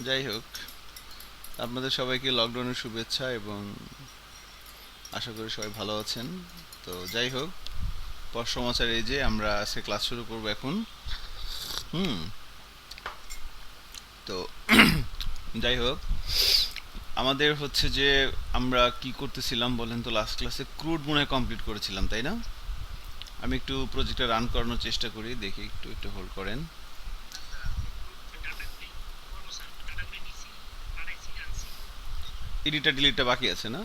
যাই হোক, আপনাদের সবাইকে লকডাউনের শুভেচ্ছা এবং আশা করি সবাই ভালো আছেন। তো যাই হোক, পর সমাচার এই যে আমরা আজকে ক্লাস শুরু করব এখন। হুম। তো যাই হোক, আমাদের হচ্ছে যে আমরা কি করতেছিলাম বলেন তো? লাস্ট ক্লাসে ক্রুড মনে হয় কমপ্লিট করেছিলাম, তাই না? আমি একটু প্রজেক্টটা রান করানোর চেষ্টা করি, দেখি, একটু একটু হোল্ড করেন। এডিটর ডিলিটটা বাকি আছে না?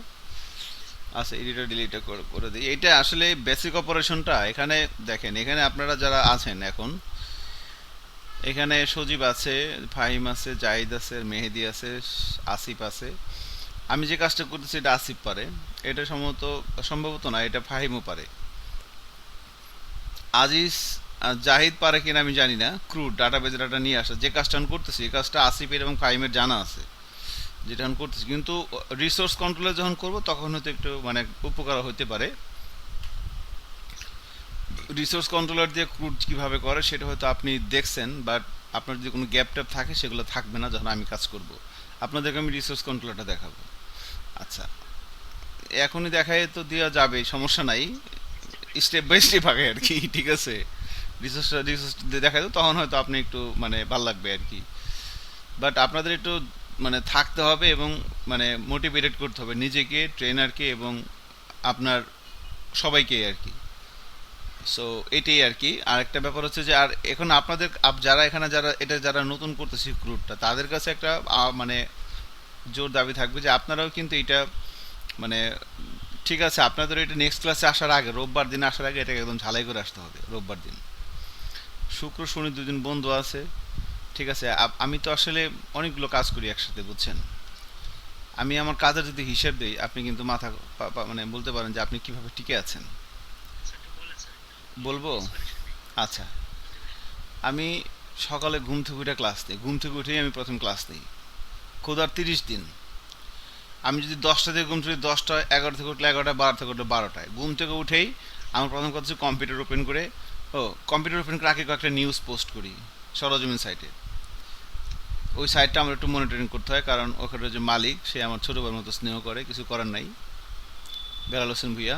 আচ্ছা, এডিটর ডিলিটটা করে করে দিই। এটা আসলে বেসিক অপারেশনটা এখানে দেখেন। এখানে আপনারা যারা আছেন এখন, এখানে সজীব আছে, ফাহিম আছে, জাহিদ আছে, মেহেদি আছে, আসিফ আছে। আমি যে কাজটা করতেছি এটা আসিফ পারে, এটা সম্ভবত না, এটা ফাহিমও পারে। আজিজ জাহিদ পারে কিনা আমি জানি না। ক্রুড ডাটাবেজ ডাটা নিয়ে আসা যে কাজটা আমি করতেছি, এই কাজটা আসিফের এবং ফাহিমের জানা আছে, যেটা আমি করতেছি। কিন্তু রিসোর্স কন্ট্রোলে যখন করব তখন হয়তো একটু মানে উপকার হতে পারে। রিসোর্স কন্ট্রোলার দিয়ে ক্রুড কিভাবে করে সেটা হয়তো আপনি দেখছেন, বাট আপনার যদি কোনো গ্যাপ ট্যাপ থাকে সেগুলো থাকবে না যখন আমি কাজ করব। আপনাদেরকে আমি রিসোর্স কন্ট্রোলারটা দেখাবো। আচ্ছা, এখনই দেখাই তো দেওয়া যাবে, সমস্যা নাই। স্টেপ বাই স্টেপ আগে আর কি, ঠিক আছে? রিসোর্স দেখাই তো, তখন হয়তো আপনি একটু মানে ভাল লাগবে আর কি। বাট আপনাদের একটু মানে থাকতে হবে এবং মানে মোটিভেটেড করতে হবে নিজেকে, ট্রেনারকে এবং আপনার সবাইকে আর কি। সো এটাই আর কি। আর একটা ব্যাপার হচ্ছে যে, আর এখন আপনাদের যারা এখানে যারা এটা যারা নতুন করতেছে গ্রুপটা, তাদের কাছে একটা মানে জোর দাবি থাকবে যে আপনারাও কিন্তু এটা মানে ঠিক আছে, আপনাদের এটা নেক্সট ক্লাসে আসার আগে, রোববার দিন আসার আগে এটাকে একদম ঝালাই করে আসতে হবে। রোববার দিন, শুক্র শনি দুদিন বন্ধ আছে, ঠিক আছে? আমি তো আসলে অনেকগুলো কাজ করি একসাথে, বুঝছেন? আমি আমার কাজের যদি হিসেব দিই, আপনি কিন্তু মাথা মানে বলতে পারেন যে আপনি কিভাবে টিকে আছেন। বলবো? আচ্ছা, আমি সকালে ঘুম থেকে উঠে ক্লাস নিই, ঘুম থেকে উঠেই আমি প্রথম ক্লাস নিই। খোদার 30 দিন আমি যদি 10টা থেকে ঘুম থেকে 10টা, 11 থেকে উঠলে 11টা, 12 থেকে উঠলে 12টায়, ঘুম থেকে উঠেই আমার প্রথম কথা হচ্ছে কম্পিউটার ওপেন করে, কম্পিউটার ওপেন করে আগে কয়েকটা নিউজ পোস্ট করি সরজমিন সাইটে। ওই সাইটটা আমার একটু মনিটরিং করতে হয়, কারণ ওখানে যে মালিক সে আমার ছোটো ভাইয়ের মতো স্নেহ করে, কিছু করার নাই। বেলাল হোসেন ভুইয়া,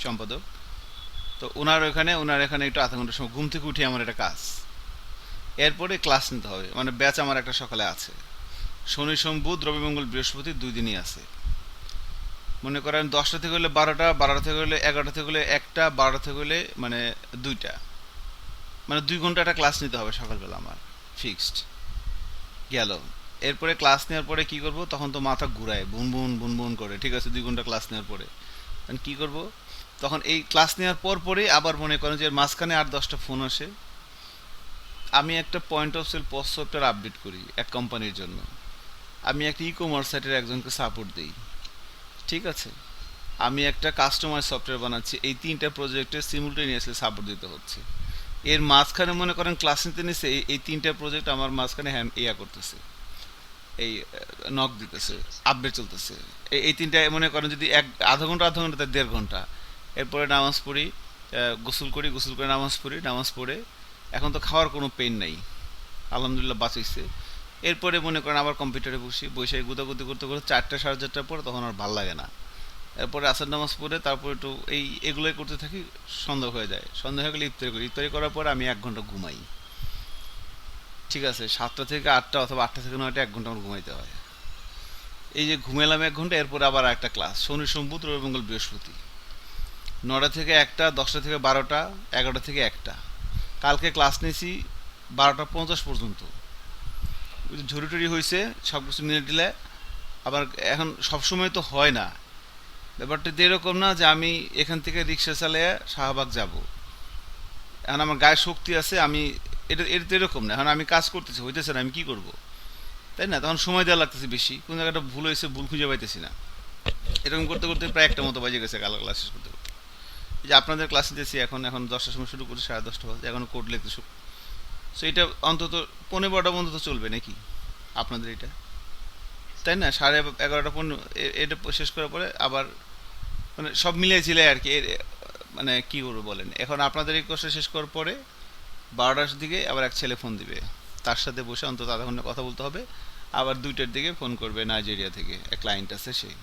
সম্পাদক। তো ওনার এখানে একটু আধা ঘন্টার সময় ঘুম থেকে উঠে আমার একটা কাজ। এরপরে ক্লাস নিতে হবে, মানে ব্যাচ আমার একটা সকালে আছে। শনি সোম বুধ রবি মঙ্গল বৃহস্পতি 2 দিনই আছে। মনে করেন 10টা থেকে হলে 12টা, 12টা থেকে হলে 11টা থেকে হলে একটা, 12টা থেকে হলে মানে 2টা, মানে 2 ঘন্টা একটা ক্লাস নিতে হবে সকালবেলা আমার, ফিক্সড। গেল। এরপরে ক্লাস নেওয়ার পরে কি করব? তখন তো মাথা ঘুরায়, বুন বুন বুন বুন করে, ঠিক আছে? 2 ঘন্টা ক্লাস নেওয়ার পরে তখন কি করব? তখন এই ক্লাস নেওয়ার পরে আবার মনে করেন যে মাঝখানে 8-10টা ফোন আসে। আমি একটা point of sale post software update করি এক কোম্পানির জন্য। আমি একটা ই কমার্স সাইটের একজনকে সাপোর্ট দিই, ঠিক আছে? আমি একটা কাস্টমার সফটওয়্যার বানাচ্ছি। এই 3টা প্রজেক্টে সিমুলটেনিয়াসলি সাপোর্ট দিতে হচ্ছে। এর মাঝখানে মনে করেন ক্লাস নিতে নিছে এই 3টা প্রজেক্ট আমার মাঝখানে ইয়া করতেছে, এই নক দিতেছে, আপডেট চলতেছে। এই 3টায় মনে করেন যদি এক আধা ঘন্টা 1.5 ঘন্টা। এরপরে নামাজ পড়ি, গোসল করি, গোসল করে নামাজ পড়ি, নামাজ পড়ে এখন তো খাওয়ার কোনো পেন নাই, আলহামদুলিল্লাহ বাঁচাইছে। এরপরে মনে করেন আবার কম্পিউটারে বসি, বসে গুতাগুতি করতে করতে 4টা 4:30টার পরে তখন আর ভাল লাগে না। এরপরে আসর নামাজ পড়ে তারপর একটু এগুলোই করতে থাকি। সন্ধ্যা হয়ে যায়, সন্ধ্যা হয়ে গেলে ইফতারি করি, ইফতারি করার পরে আমি 1 ঘন্টা ঘুমাই, ঠিক আছে? 7টা থেকে 8টা অথবা 8টা থেকে 9টা 1 ঘন্টা আমার ঘুমাইতে হয়। এই যে ঘুমাইলাম 1 ঘন্টা, এরপরে আবার একটা ক্লাস শনি সোম বুধ রবি মঙ্গল বৃহস্পতি, 9টা থেকে 1টা, 10টা থেকে 12টা, 11টা থেকে 1টা। কালকে ক্লাস নিয়েছি 12টা 50 পর্যন্ত। ঝুড়ি টুরি হয়েছে, সব কিছু মিলে টিলে। আবার এখন সবসময় তো হয় না, ব্যাপারটা তো এরকম না যে আমি এখান থেকে রিক্সা চালিয়ে শাহবাগ যাব। এখন আমার গায়ে শক্তি আছে, আমি এটা তো এরকম না। এখন আমি কাজ করতেছি, হইতেছে না, আমি কি করব? তাই না? তখন সময় দেওয়া লাগতেছে বেশি, কোন জায়গাটা ভুল হয়েছে, ভুল খুঁজে পাইতেছি না। এরকম করতে করতে প্রায় একটা মতো বাজে গেছে কালো ক্লাস শেষ করতে করতে। এই যে আপনাদের ক্লাস নিতেছি এখন, এখন 10টার সময় শুরু করছি, 10:30 বাজে এখনো কোড লিখতে শুরু। সো এটা অন্তত 11:15 পর্যন্ত চলবে নাকি আপনাদের এটা? তাই না? 11:30 15 এটা শেষ করার পরে আবার মানে সব মিলিয়ে ঝিলে আর কি। মানে কি করবো বলেন? এখন আপনাদের এই কোর্সটা শেষ করার পরে 12টার দিকে আবার এক ছেলে ফোন দিবে, তার সাথে বসে অন্তত আধা ঘন্টা কথা বলতে হবে। আবার 2টার দিকে ফোন করবে নাইজেরিয়া থেকে, এক ক্লায়েন্ট আছে সেই।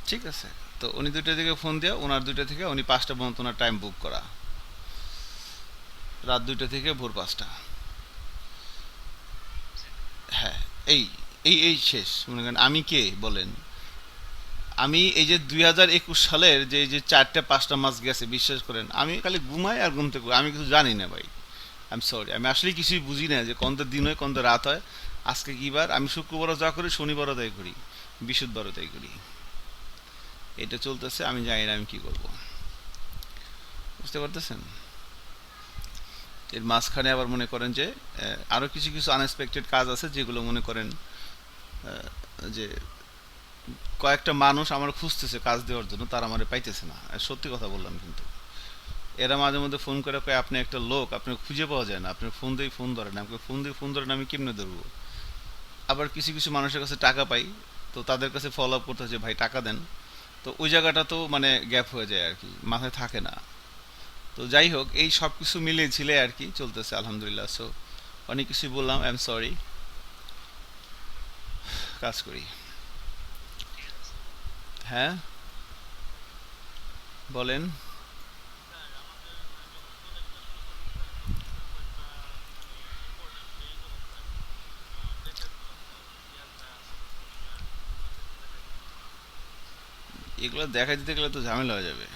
ঠিক আছে, তো উনি 2টার দিকে ফোন দেওয়া, ওনার 2টা থেকে উনি 5টা পর্যন্ত ওনার টাইম বুক করা, রাত 2টা থেকে ভোর 5টা। হ্যাঁ, এই এই শেষ। মনে করেন আমি কে বলেন, আমি এই যে 2021 সালের যে এই যে 4টা 5টা মাস গেছে, বিশ্বাস করেন আমি খালি ঘুমাই আর ঘুম থেকে আমি কিছু জানি না ভাই। আই এম সরি, আমি আসলে কিছুই বুঝি না যে কোনটা দিন হয় কোনটা রাত হয়। আজকে কি বার, আমি শুক্রবারও যা করি শনিবারও তাই করি, বৃহস্পতিবারও তাই করি। এটা চলতেছে, আমি জানি না আমি কি করব। বুঝতে পারতেছেন? এর মাঝখানে আবার মনে করেন যে আরো কিছু কিছু আনএক্সপেক্টেড কাজ আছে, যেগুলো মনে করেন আহ, যে কয়েকটা মানুষ আমার খুঁজতেছে কাজ দেওয়ার জন্য, তারা আমার পাইতেছে না। সত্যি কথা বললাম কিন্তু। এরা মাঝে মধ্যে ফোন করে কয় আপনি একটা লোক, আপনি খুঁজে পাওয়া যায় না, আপনি ফোন দিয়ে ফোন ধরেন, আমাকে ফোন দিয়ে ফোন ধরেন, আমি কেমনে ধরবো? আবার কিছু কিছু মানুষের কাছে টাকা পাই, তো তাদের কাছে ফলো আপ করতে হচ্ছে, ভাই টাকা দেন। তো ওই জায়গাটা তো মানে গ্যাপ হয়ে যায় আর কি, মাথায় থাকে না। তো যাই হোক, এই সব কিছু মিলিয়ে ঝিলে আর কি চলতেছে আলহামদুলিল্লাহ। সো অনেক কিছুই বললাম, আই এম সরি। কাজ করি। হ্যাঁ, বলেন। এগুলো দেখা দিতে গেলে তো ঝামেলা হয়ে যাবে।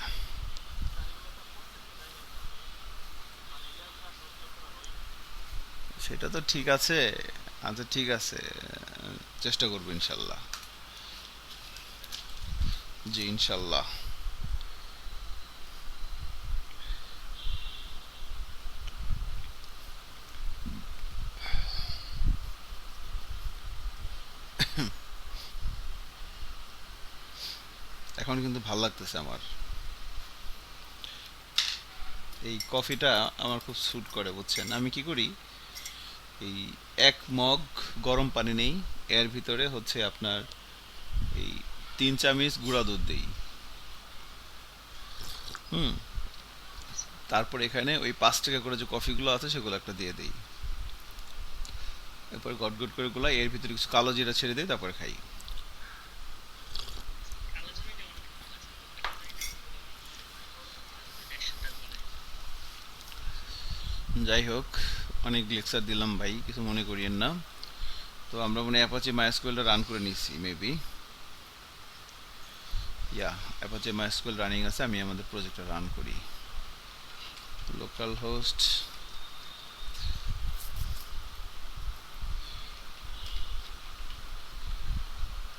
সেটা তো ঠিক আছে। আচ্ছা ঠিক আছে, চেষ্টা করবো ইনশাল্লাহ। জি ইনশাল্লাহ। এখন কিন্তু ভাল লাগতেছে আমার। এই কফিটা আমার খুব স্যুট করে, বুঝছেন? আমি কি করি, এই 1 মগ গরম পানি নেই, এর ভিতরে হচ্ছে আপনার এই 3 চামচ গুঁড়া দুধ দিই। হুম। তারপর এখানে ওই 5 টাকা করে যে কফিগুলো আছে সেগুলো একটা দিয়ে দিই। এরপর গট গট করে গুলাই, এর ভিতরে কিছু কালো জিরা ছেড়ে দিই, তারপরে খাই। যাই হোক, অনেক লেকচার দিলাম ভাই, কিছু মনে করিয়েন না। তো আমরা মনে অ্যাপাচি মাইস্কুয়েলটা রান করে নিচ্ছি মেবি। ইয়া, অ্যাপাচি মাইস্কুয়েল রানিং আছে, আমি আমাদের প্রজেক্টটা রান করি। লোকাল হোস্ট,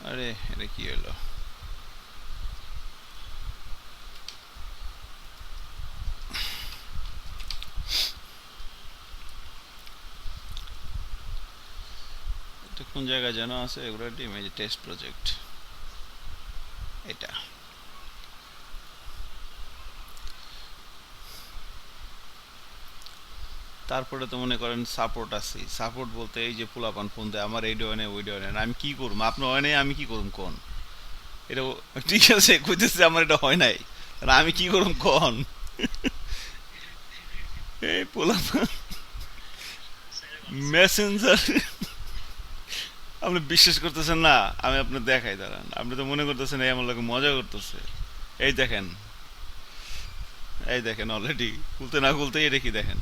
আরে এটা কি হলো? এটা কোন জায়গায় যেন আছে, এগুলো ইমেজ টেস্ট প্রজেক্ট, এটা। তারপরে তো মনে করেন সাপোর্ট আছে। সাপোর্ট বলতে এই যে পোলাপান ফোন দেয় আমার, এই ডোনে ওই ডোনে, আমি কি করবো? আপনার হয় নাই, আমি কি করুম কোন? এটা ঠিক আছে, কইতেছে আমার এটা হয় নাই, তাহলে আমি কি করুম কোন? এই পোলাপান মেসেঞ্জার, আপনি বিশ্বাস করতেছেন না? আমি আপনার দেখাই, দাঁড়ান। আপনি তো মনে করতেছেন এই আমার লোকে মজা করতেছে। এই দেখেন, এই দেখেন অলরেডি খুলতে না খুলতেই এটা কি দেখেন।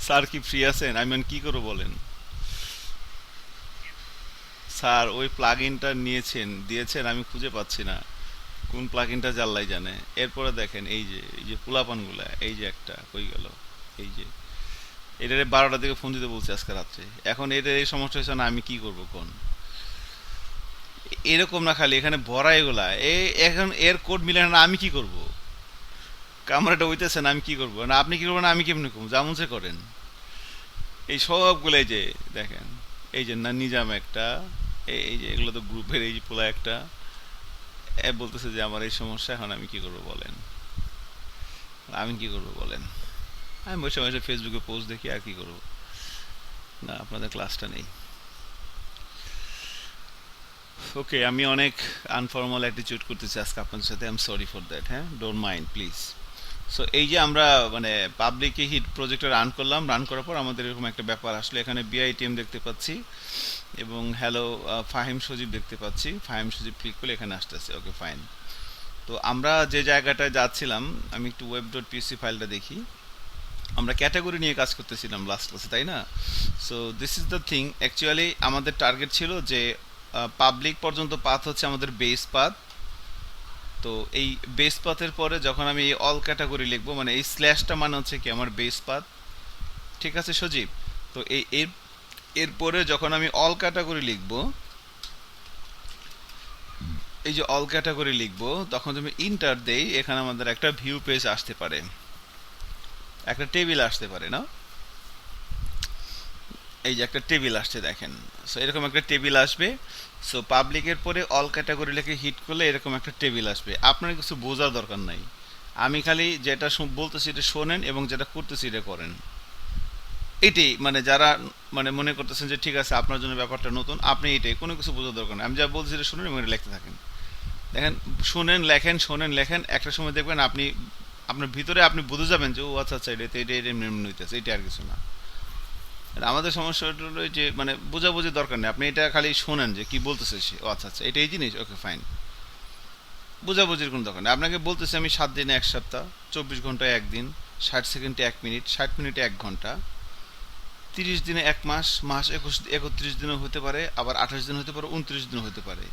স্যার কি ফ্রি আছেন? আমি কি করবো বলেন? স্যার ওই প্লাগ ইনটা নিয়েছেন, দিয়েছেন, আমি খুঁজে পাচ্ছি না কোন প্লাগ ইনটা, জানলাই জানে। এরপরে দেখেন এই যে পোলাপান গুলা, এই যে একটা কই গেল, এই যে এটারে 12টা থেকে ফোন দিতে বলছে আজকে রাত্রে, এখন এটার এই সমস্যা হয়েছে না, আমি কি করব কোন? এরকম না, খালি এখানে ভরা এগুলা, এখন এর কোড মিলে না, আমি কি করব? কামরাটা হইতেছে না, আমি কি করব না, আপনি কি করবেন, আমি কেমনি করবো? যেমন সে করেন। এই সবগুলো এই যে দেখেন, এই যে না নিজাম একটা, এই যে এগুলো তো গ্রুপের, এই যে পোলা একটা, এ বলতেছে যে আমার এই সমস্যা, এখন আমি কি করব বলেন? আমি কি করব বলেন? আমি বসে বসে ফেসবুকে পোস্ট দেখি, আর কি করব? না, আপনাদের ক্লাসটা নেই। ওকে, আমি অনেক আনফর্মাল অ্যাটিটিউড করতেছি আজকে আপনাদের সাথে, I am sorry for that. হ্যাঁ, ডোন্ট মাইন্ড প্লিজ। সো এই যে আমরা মানে পাবলিকে হিট প্রজেক্টে রান করলাম, রান করার পর আমাদের এরকম একটা ব্যাপার আসলে, এখানে বিআইটিএম দেখতে পাচ্ছি এবং হ্যালো ফাহিম সজীব দেখতে পাচ্ছি। ফাহিম সজীব ক্লিক করলে এখানে আসতেছে। Okay fine. তো আমরা যে জায়গাটায় যাচ্ছিলাম, আমি একটু ওয়েব ডট পিএসসি ফাইলটা দেখি। আমরা ক্যাটাগরি নিয়ে কাজ করতেছিলাম লাস্ট ক্লাসে, তাই না? So this is the thing. Actually আমাদের টার্গেট ছিল যে পাবলিক পর্যন্ত পাথ হচ্ছে আমাদের বেস পাথ। তো এই বেস পাথের পরে যখন আমি এই অল ক্যাটাগরি লিখবো, মানে এই স্ল্যাশটা মানে হচ্ছে কি আমার বেস পাথ। ঠিক আছে সজীব? তো এরপরে যখন আমি অল ক্যাটাগরি লিখবো, এই যে অল ক্যাটাগরি লিখবো, তখন যদি ইন্টার দেই, এখানে আমাদের একটা ভিউ পেজ আসতে পারে, একটা টেবিল আসতে পারে না? এই যে একটা টেবিল আসছে দেখেন। সো এরকম একটা টেবিল আসবে। সো পাবলিকের পরে অল ক্যাটাগরি লিখে হিট করলে এরকম একটা টেবিল আসবে। আপনার কিছু বোঝার দরকার নাই, আমি খালি যেটা বলতেছি এটা শোনেন এবং যেটা করতেছি এটা করেন। এটাই মানে যারা মানে মনে করতেছেন যে ঠিক আছে আপনার জন্য ব্যাপারটা নতুন, আপনি এটাই, কোনো কিছু বোঝার দরকার নেই। আমি যা বলছি এটা শুনেন এবং এটা লিখতে থাকেন। দেখেন, শুনেন লেখেন, শোনেন লেখেন, একটা সময় দেখবেন আপনি আপনার ভিতরে আপনি বুঝে যাবেন যে ও আচ্ছা আচ্ছা এটা এটা এটা এমনি এমনি হইতেছে, এটা আর কিছু না। আর আমাদের সমস্যাটা হলো যে মানে বোঝাবুঝি দরকার নেই, আপনি এটা খালি শোনেন যে কি বলতেছে সে, ও আচ্ছা আচ্ছা এটা এই জিনিস, ওকে ফাইন। বোঝাবুঝির কোনো দরকার নেই। আপনাকে বলতেছি আমি 7 দিনে 1 সপ্তাহ, 24 ঘন্টায় 1 দিন, 60 সেকেন্ডে 1 মিনিট, 60 মিনিটে 1 ঘন্টা, 30 দিনে 1 মাস, মাস 31 দিনও হতে পারে, আবার 28 দিন হতে পারে, 29 দিনও হতে পারে।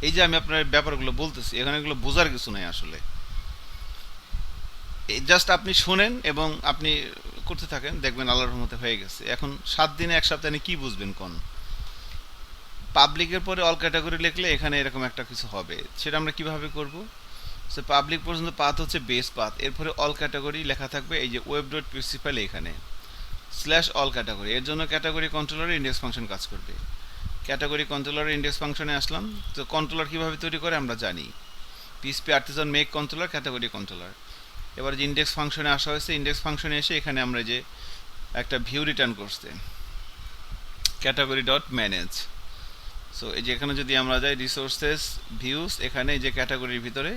এই যে আমি আপনার ব্যাপারগুলো বলতেছি, এখানে এগুলো বোঝার কিছু নাই আসলে। জাস্ট আপনি শোনেন এবং আপনি করতে থাকেন, দেখবেন আল্লাহর রহমতে হয়ে গেছে। এখন 7 দিনে 1 সপ্তাহে কি বুঝবেন কোন? পাবলিকের পরে অল ক্যাটাগরি লিখলে এখানে এরকম একটা কিছু হবে, সেটা আমরা কিভাবে করব? সো পাবলিক পর্যন্ত পাথ হচ্ছে বেস পাথ, এরপরে অল ক্যাটাগরি লেখা থাকবে এই যে ওয়েব ডট পিএসসি ফাইলে, এখানে স্ল্যাশ অল ক্যাটাগরি। এর জন্য ক্যাটাগরি কন্ট্রোলারের ইন্ডেক্স ফাংশন কাজ করবে। ক্যাটাগরি কন্ট্রোলারের ইন্ডেক্স ফাংশনে আসলাম। তো কন্ট্রোলার কিভাবে তৈরি করে আমরা জানি, PSP Artisan make controller, category controller. এবার যে ইন্ডেক্স ফাংশনে আসা হয়েছে, ইন্ডেক্স ফাংশনে এসে এখানে আমরা যে একটা ভিউ রিটার্ন করছে, ক্যাটাগরি ডট ম্যানেজ। সো এই যে এখানে যদি আমরা যাই রিসোর্সেস ভিউস, এখানে যে ক্যাটাগরির ভিতরে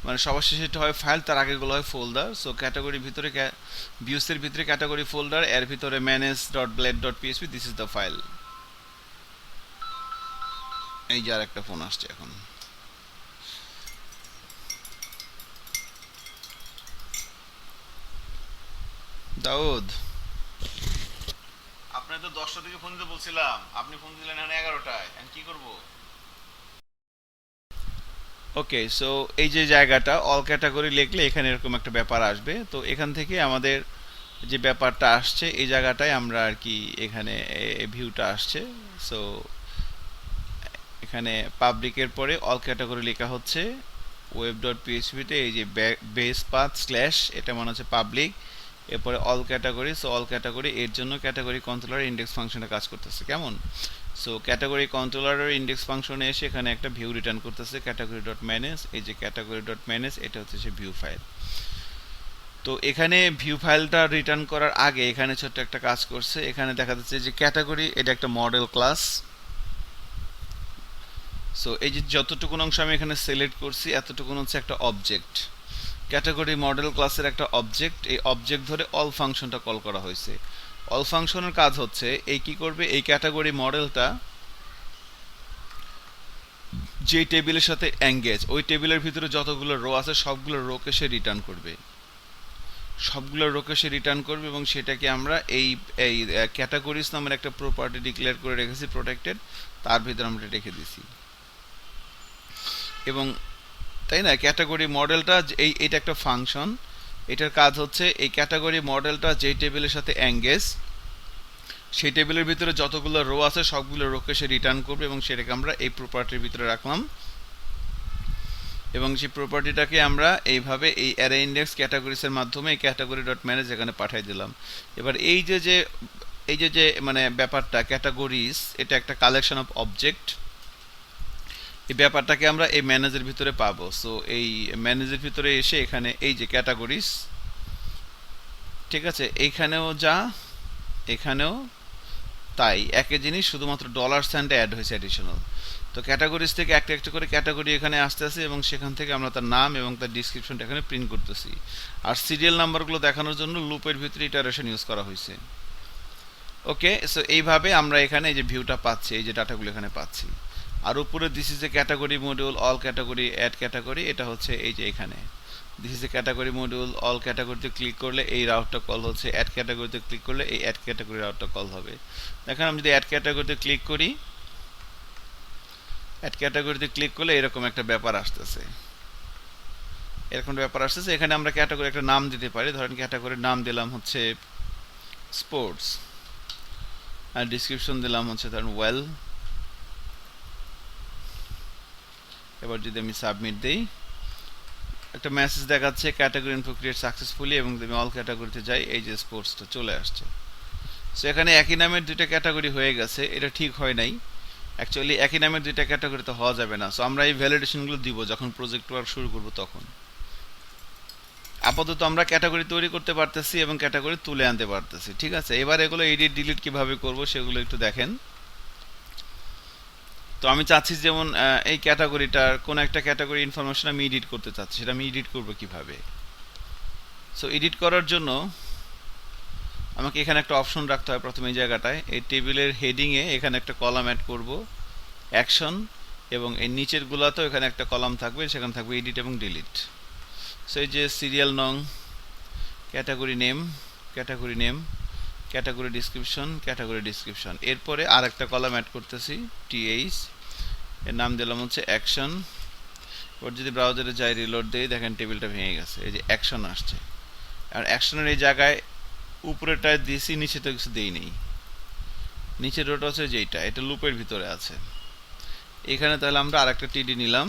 মানে সবার শেষে এটা হয় ফাইল, তার আগেগুলো হয় ফোল্ডার। সো ক্যাটাগরির ভিতরে ভিউসের ভিতরে ক্যাটাগরি ফোল্ডার, এর ভিতরে manage dot blade dot PSP, this is the file. এই যে আর একটা ফোন আসছে এখন। দাউদ, আপনি তো 10টা থেকে ফোন দিতে বলছিলাম, আপনি ফোন দিলেন এখন 11টায়, আমি কি করব? ওকে, সো এই যে জায়গাটা অল ক্যাটাগরি লিখলে এখানে এরকম একটা ব্যাপার আসবে। তো এখান থেকে আমাদের যে ব্যাপারটা আসছে এই জায়গাটায় আমরা আর কি এখানে ভিউটা আসছে। সো এখানে পাবলিকের পরে অল ক্যাটাগরি লেখা হচ্ছে ওয়েব ডট পিএইচপিতে, এই যে বেস পাথ স্ল্যাশ, এটা মনে হচ্ছে পাবলিক, এরপরে all category. So all category, এর জন্য ক্যাটাগরি কন্ট্রোলার ইন্ডেক্স ফাংশনে কাজ করতেছে কেমন। সো ক্যাটাগরি কন্ট্রোলারের ইন্ডেক্স ফাংশনে এসে এখানে একটা ভিউ রিটার্ন করতেছে, ক্যাটাগরি ডট ম্যানেজ। এই যে ক্যাটাগরি ডট ম্যানেজ, এটা হচ্ছে সে ভিউ ফাইল। তো এখানে ভিউ ফাইলটা রিটার্ন করার আগে এখানে ছোট্ট একটা কাজ করছে। এখানে দেখা যাচ্ছে যে ক্যাটাগরি, এটা একটা মডেল ক্লাস। সো এই যে যতটুকু অংশ আমি এখানে সিলেক্ট করছি, এতটুকু হচ্ছে একটা অবজেক্ট, ক্যাটাগরি মডেল ক্লাসের একটা অবজেক্ট। এই অবজেক্ট ধরে অল ফাংশনটা কল করা হয়েছে। অল ফাংশনের কাজ হচ্ছে এই কি করবে, এই ক্যাটাগরি মডেলটা যে টেবিলের সাথে এঙ্গেজ, ওই টেবিলের ভিতরে যতগুলো রো আছে সবগুলো রোকে সে রিটার্ন করবে, সবগুলো রোকে সে রিটার্ন করবে। এবং সেটাকে আমরা এই এই ক্যাটাগরিজ নামের একটা প্রপার্টি ডিক্লেয়ার করে রেখেছি প্রোটেক্টেড, তার ভিতরে আমরা রেখে দিছি। এবং তাই না, ক্যাটাগরি মডেলটা এইটা একটা ফাংশন, এটার কাজ হচ্ছে এই ক্যাটাগরি মডেলটা যেই টেবিলের সাথে এঙ্গেজ, সেই টেবিলের ভিতরে যতগুলো রো আছে সবগুলো রোকে সে রিটার্ন করবে, এবং সেটাকে আমরা এই প্রপার্টির ভিতরে রাখলাম। এবং সেই প্রপার্টিটাকে আমরা এইভাবে এই অ্যারে ইন্ডেক্স ক্যাটাগরিজের মাধ্যমে এই ক্যাটাগরি ডট ম্যানেজ এখানে পাঠিয়ে দিলাম। এবার এই যে মানে ব্যাপারটা ক্যাটাগরিজ, এটা একটা কালেকশন অফ অবজেক্ট। এই ব্যাপারটাকে আমরা এই ম্যানেজের ভিতরে পাবো। সো এই ম্যানেজের ভিতরে এসে এখানে এই যে ক্যাটাগরিজ, ঠিক আছে, এইখানেও যা, এখানেও তাই একই জিনিস শুধুমাত্র ডলার সাইনটা অ্যাড হয়েছে অ্যাডিশনাল। তো ক্যাটাগরিজ থেকে একটা একটা করে ক্যাটাগরি এখানে আসতেছে এবং সেখান থেকে আমরা তার নাম এবং তার ডিসক্রিপশনটা এখানে প্রিন্ট করতেছি। আর সিরিয়াল নাম্বারগুলো দেখানোর জন্য লুপের ভিতরে ইটারেশন ইউজ করা হয়েছে। ওকে, সো এইভাবে আমরা এখানে এই যে ভিউটা পাচ্ছি, এই যে ডাটাগুলো এখানে পাচ্ছি। আর উপরে this is A category module, all category, add category, এটা হচ্ছে এই যে এখানে this is A category module, all ক্যাটাগরিতে ক্লিক করলে এই রাউটটা কল হচ্ছে, অ্যাড ক্যাটাগরিতে ক্লিক করলে এই অ্যাড ক্যাটাগরি রাউটটা কল হবে। দেখেন আমি যদি অ্যাড ক্যাটাগরিতে ক্লিক করি, অ্যাড ক্যাটাগরিতে ক্লিক করলে এরকম একটা ব্যাপার আসতেছে, এরকম ব্যাপার আসতেছে। এখানে আমরা ক্যাটাগরি একটা নাম দিতে পারি, ধরেন ক্যাটাগরির নাম দিলাম হচ্ছে স্পোর্টস, আর ডিসক্রিপশন দিলাম হচ্ছে ধরেন ওয়েল। এবার যদি আমি সাবমিট দেই, একটা মেসেজ দেখাচ্ছে ক্যাটাগরি ইনফো ক্রিয়েট সাকসেসফুলি, এবং যদি আমি অল ক্যাটাগরিতে যাই এই যে স্পোর্টসটা চলে আসছে। সো এখানে একই নামের দুইটা ক্যাটাগরি হয়ে গেছে, এটা ঠিক হয় নাই। অ্যাকচুয়ালি একই নামের দুইটা ক্যাটাগরিতে হওয়া যাবে না। সো আমরা এই ভ্যালিডেশনগুলো দিব যখন প্রজেক্ট ওয়ার্ক শুরু করব তখন। আপাতত আমরা ক্যাটাগরি তৈরি করতে পারতেছি এবং ক্যাটাগরি তুলে আনতে পারতেছি, ঠিক আছে। এবার এগুলো এডিট ডিলিট কিভাবে করব সেগুলো একটু দেখেন। তো আমি চাচ্ছি যেমন এই ক্যাটাগরিটার কোন একটা ক্যাটাগরি ইনফরমেশন আমি এডিট করতে চাচ্ছি, সেটা আমি এডিট করব কিভাবে। সো এডিট করার জন্য আমাকে এখানে একটা অপশন রাখতে হয় প্রথমে এই জায়গাটায়, এই টেবিলের হেডিংয়ে এখানে একটা কলাম অ্যাড করব অ্যাকশন, এবং এই নিচের গুলাতেও এখানে একটা কলাম থাকবে, সেখানে থাকবে এডিট এবং ডিলিট। সো এই যে সিরিয়াল নং, category name, category name, category description, category description, এরপরে আর একটা কলাম অ্যাড করতেছি টিএইচ, এর নাম দিলাম হচ্ছে অ্যাকশন। এবার যদি ব্রাউজারে যাই রিলোড দেই, দেখেন টেবিলটা ভেঙে গেছে, এই যে অ্যাকশন আসছে। আর অ্যাকশনের এই জায়গায় উপরেটায় দিয়েছি, নিচে তো কিছু দেই নেই, নিচের রোটা হচ্ছে যেইটা, এটা লুপের ভিতরে আছে। এখানে তাহলে আমরা আরেকটা টিডি নিলাম,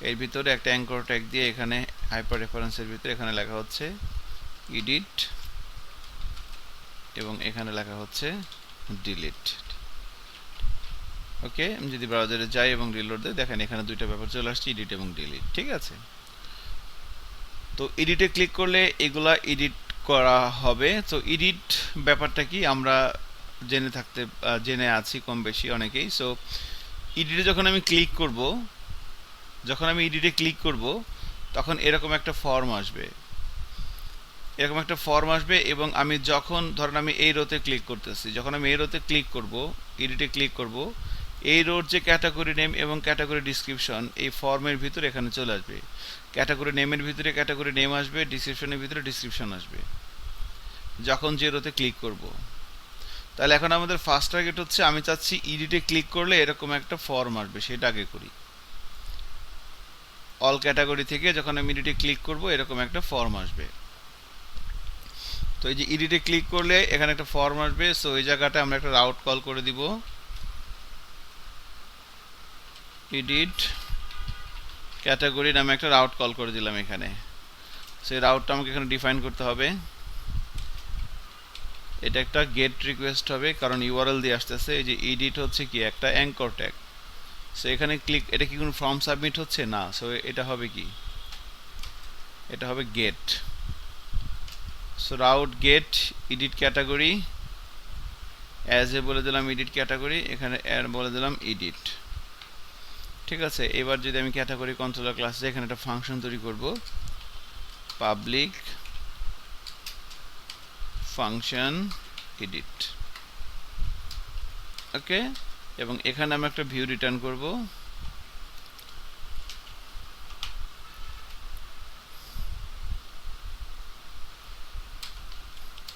এর ভিতরে একটা অ্যাঙ্কর ট্যাগ দিয়ে এখানে হাইপার রেফারেন্সের ভিতরে এখানে লেখা হচ্ছে এডিট, এবং এখানে লেখা হচ্ছে ডিলিট। ওকে, আমি যদি ব্রাউজারে যাই এবং রিলোড দিই, দেখেন এখানে দুইটা ব্যাপার চলে আসছে, এডিট এবং ডিলিট, ঠিক আছে। তো এডিটে ক্লিক করলে এগুলা এডিট করা হবে। তো এডিট ব্যাপারটা কি আমরা জেনে আছি কম বেশি অনেকেই। সো এডিটে যখন আমি ক্লিক করব, যখন আমি এডিটে ক্লিক করব তখন এরকম একটা ফর্ম আসবে, এরকম একটা ফর্ম আসবে, এবং আমি যখন ধরেন আমি এই রোতে ক্লিক করতেছি, যখন আমি এই রোতে ক্লিক করব, এডিটে ক্লিক করব, এই রোর যে ক্যাটাগরি নেম এবং ক্যাটাগরি ডিসক্রিপশন এই ফর্মের ভিতরে এখানে চলে আসবে। ক্যাটাগরি নেমের ভিতরে ক্যাটাগরি নেম আসবে, ডিসক্রিপশনের ভিতরে ডিসক্রিপশন আসবে যখন যে রোতে ক্লিক করব। তাহলে এখন আমাদের ফার্স্ট টার্গেট হচ্ছে, আমি চাচ্ছি এডিটে ক্লিক করলে এরকম একটা ফর্ম আসবে, সেটা আগে করি। অল ক্যাটাগরি থেকে যখন আমি এডিটে ক্লিক করব এরকম একটা ফর্ম আসবে। তো এই যে এডিটে ক্লিক করলে এখানে একটা ফর্ম আসবে। সো এই জায়গাটা আমরা একটা রাউট কল করে দিব, এডিট ক্যাটাগরি নামে একটা রাউট কল করে দিলাম এখানে। সেই রাউটটা আমাকে এখানে ডিফাইন করতে হবে। এটা একটা গেট রিকোয়েস্ট হবে, কারণ ইউআরএল দিয়ে আসতেছে। এই যে এডিট হচ্ছে কি একটা অ্যাঙ্কর ট্যাগ। সো এখানে ক্লিক, এটা কি কোনো ফর্ম সাবমিট হচ্ছে না, সো এটা হবে কি, এটা হবে gate. So route gate edit category, as a বলে দিলাম এডিট ক্যাটাগরি, এখানে বলে দিলাম এডিট, ঠিক আছে। এবার যদি আমি ক্যাটাগরি কন্ট্রোলার ক্লাসে এখানে একটা ফাংশন তৈরি করব, পাবলিক ফাংশন এডিট, ওকে। এবং এখানে আমি একটা ভিউ রিটার্ন করব,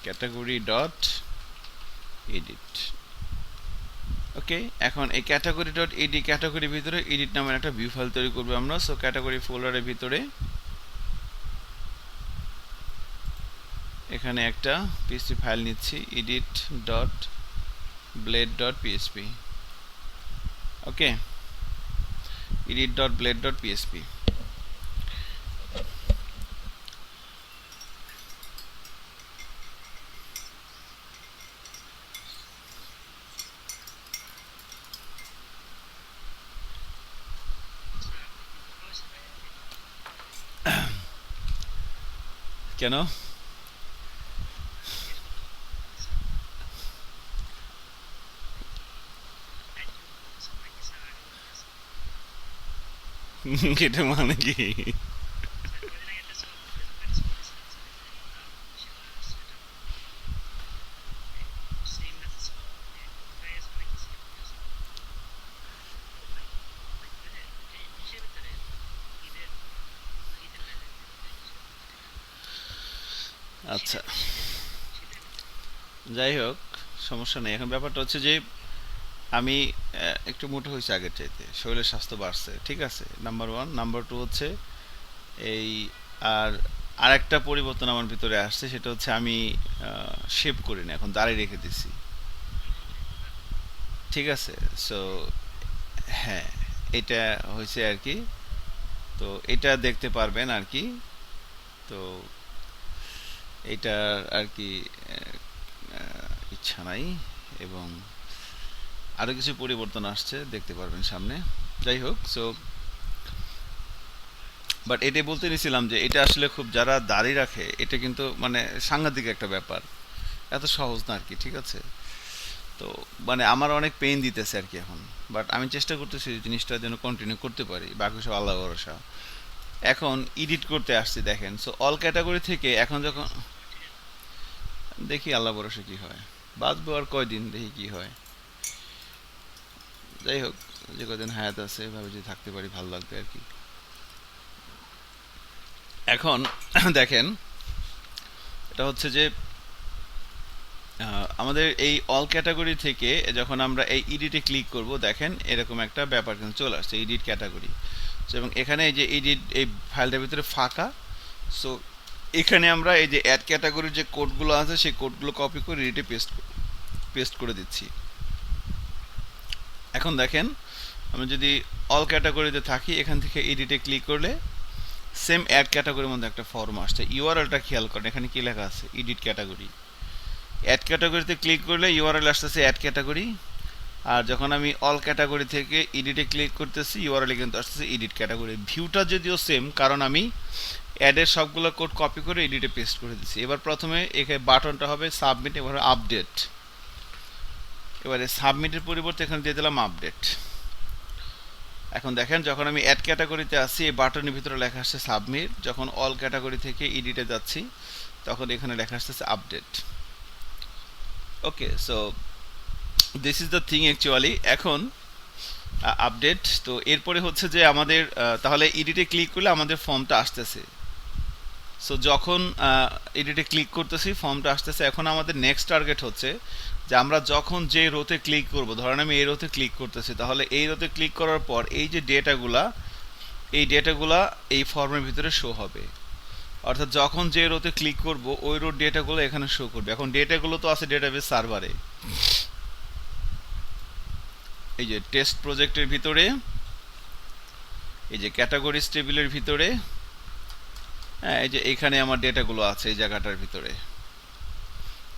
ক্যাটাগরি ডট এডিট, ওকে। এখন এই ক্যাটাগরি ডট এডি ক্যাটাগরির ভিতরে এডিট নামের একটা ভিউ ফাইল তৈরি করব আমরা। সো ক্যাটাগরি ফোল্ডারের ভিতরে এখানে একটা পিএসপি ফাইল নিচ্ছি, edit dot blade dot PSP, okay, edit dot blade dot PSP. কেন এটা মানে কি? আচ্ছা, যাই হোক, সমস্যা নেই। এখন ব্যাপারটা হচ্ছে যে আমি একটু মোটা হয়েছে আগের চাইতে, শরীরের স্বাস্থ্য বাড়ছে, ঠিক আছে, নাম্বার ওয়ান। নাম্বার টু হচ্ছে এই, আর আরেকটা পরিবর্তন আমার ভিতরে আসছে, সেটা হচ্ছে আমি শেভ করি না, এখন দাড়ি রেখে দিছি, ঠিক আছে। সো হ্যাঁ, এটা হয়েছে আর কি। তো এটা দেখতে পারবেন আর কি। তো এটার আর কি ইচ্ছা নাই, এবং আরো কিছু পরিবর্তন আসছে, দেখতে পারবেন সামনে। যাই হোক, সো বাট এটাই বলতে নিছিলাম যে এটা আসলে খুব, যারা দাড়ি রাখে এটা কিন্তু মানে সাংঘাতিক একটা ব্যাপার, এত সহজ না আর কি, ঠিক আছে। তো মানে আমার অনেক পেইন দিতেছে আর কি এখন, বাট আমি চেষ্টা করতেছি জিনিসটা যেন কন্টিনিউ করতে পারি, বাকি সব আল্লাহ ভরসা। এখন এডিট করতে আসছি, দেখেন, সো অল ক্যাটাগরি থেকে এখন যখন দেখি আল্লাহ ভরসা কি হয়, বাঁচবো আর কয়দিন, দেখি কি হয়। যাই হোক, যে কদিন হায়াত আছে এভাবে যদি থাকতে পারি ভালো লাগবে আর কি। এখন দেখেন, এটা হচ্ছে যে আমাদের এই অল ক্যাটাগরি থেকে যখন আমরা এই এডিটে ক্লিক করব, দেখেন এরকম একটা ব্যাপার কিন্তু চলে আসছে, এডিট ক্যাটাগরি। এবং এখানে এই যে এডিট, এই ফাইলটার ভিতরে ফাঁকা। সো এখানে আমরা এই যে অ্যাড ক্যাটাগরির যে কোডগুলো আছে সেই কোডগুলো কপি করে এডিটে পেস্ট করে দিচ্ছি। এখন দেখেন, আমি যদি অল ক্যাটাগরিতে থাকি, এখান থেকে এডিটে ক্লিক করলে সেম অ্যাড ক্যাটাগরির মধ্যে একটা ফর্ম আসছে। ইউআরএলটা খেয়াল করেন, এখানে কি লেখা আছে, এডিট ক্যাটাগরি। অ্যাড ক্যাটাগরিতে ক্লিক করলে ইউআরএল আসতেছে অ্যাড ক্যাটাগরি, আর যখন আমি অল ক্যাটাগরি থেকে এডিটে ক্লিক করতেছি ইউআরএল কিন্তু আসতেছে এডিট ক্যাটাগরি। ভিউটা যদিও সেম, কারণ আমি অ্যাডের সবগুলো কোড কপি করে এডিটে পেস্ট করে দিচ্ছি। এবার প্রথমে এখানে বাটনটা হবে সাবমিট, এবার আপডেট। এবারে সাবমিটের পরিবর্তে এখানে দিয়ে দিলাম আপডেট। এখন দেখেন, যখন আমি অ্যাড ক্যাটাগরিতে আসছি, এই বাটনের ভিতরে লেখা আসছে সাবমিট। যখন অল ক্যাটাগরি থেকে এডিটে যাচ্ছি, তখন এখানে লেখা আসতেছে update. Okay, so this is the thing actually. এখন আপডেট, তো এরপরে হচ্ছে যে আমাদের তাহলে এডিটে ক্লিক করলে আমাদের ফর্মটা আসতেছে। সো যখন এডিটে ক্লিক করতেছি ফর্মটা আসতেছে। এখন আমাদের নেক্সট টার্গেট হচ্ছে যে আমরা যখন যে রোতে ক্লিক করব, ধরেন আমি এই রোতে ক্লিক করতেছি, তাহলে এই রোতে ক্লিক করার পর এই যে ডেটাগুলা, এই ডেটাগুলা এই ফর্মের ভিতরে শো হবে। অর্থাৎ যখন যে রোতে ক্লিক করব ওই রোর ডেটাগুলো এখানে শো করবে। এখন ডেটাগুলো তো আছে ডেটাবেস সার্ভারে, এই যে টেস্ট প্রজেক্টের ভিতরে, এই যে ক্যাটাগরিজ টেবিলের ভিতরে, হ্যাঁ, এই যে এখানে আমার ডেটাগুলো আছে এই জায়গাটার ভিতরে।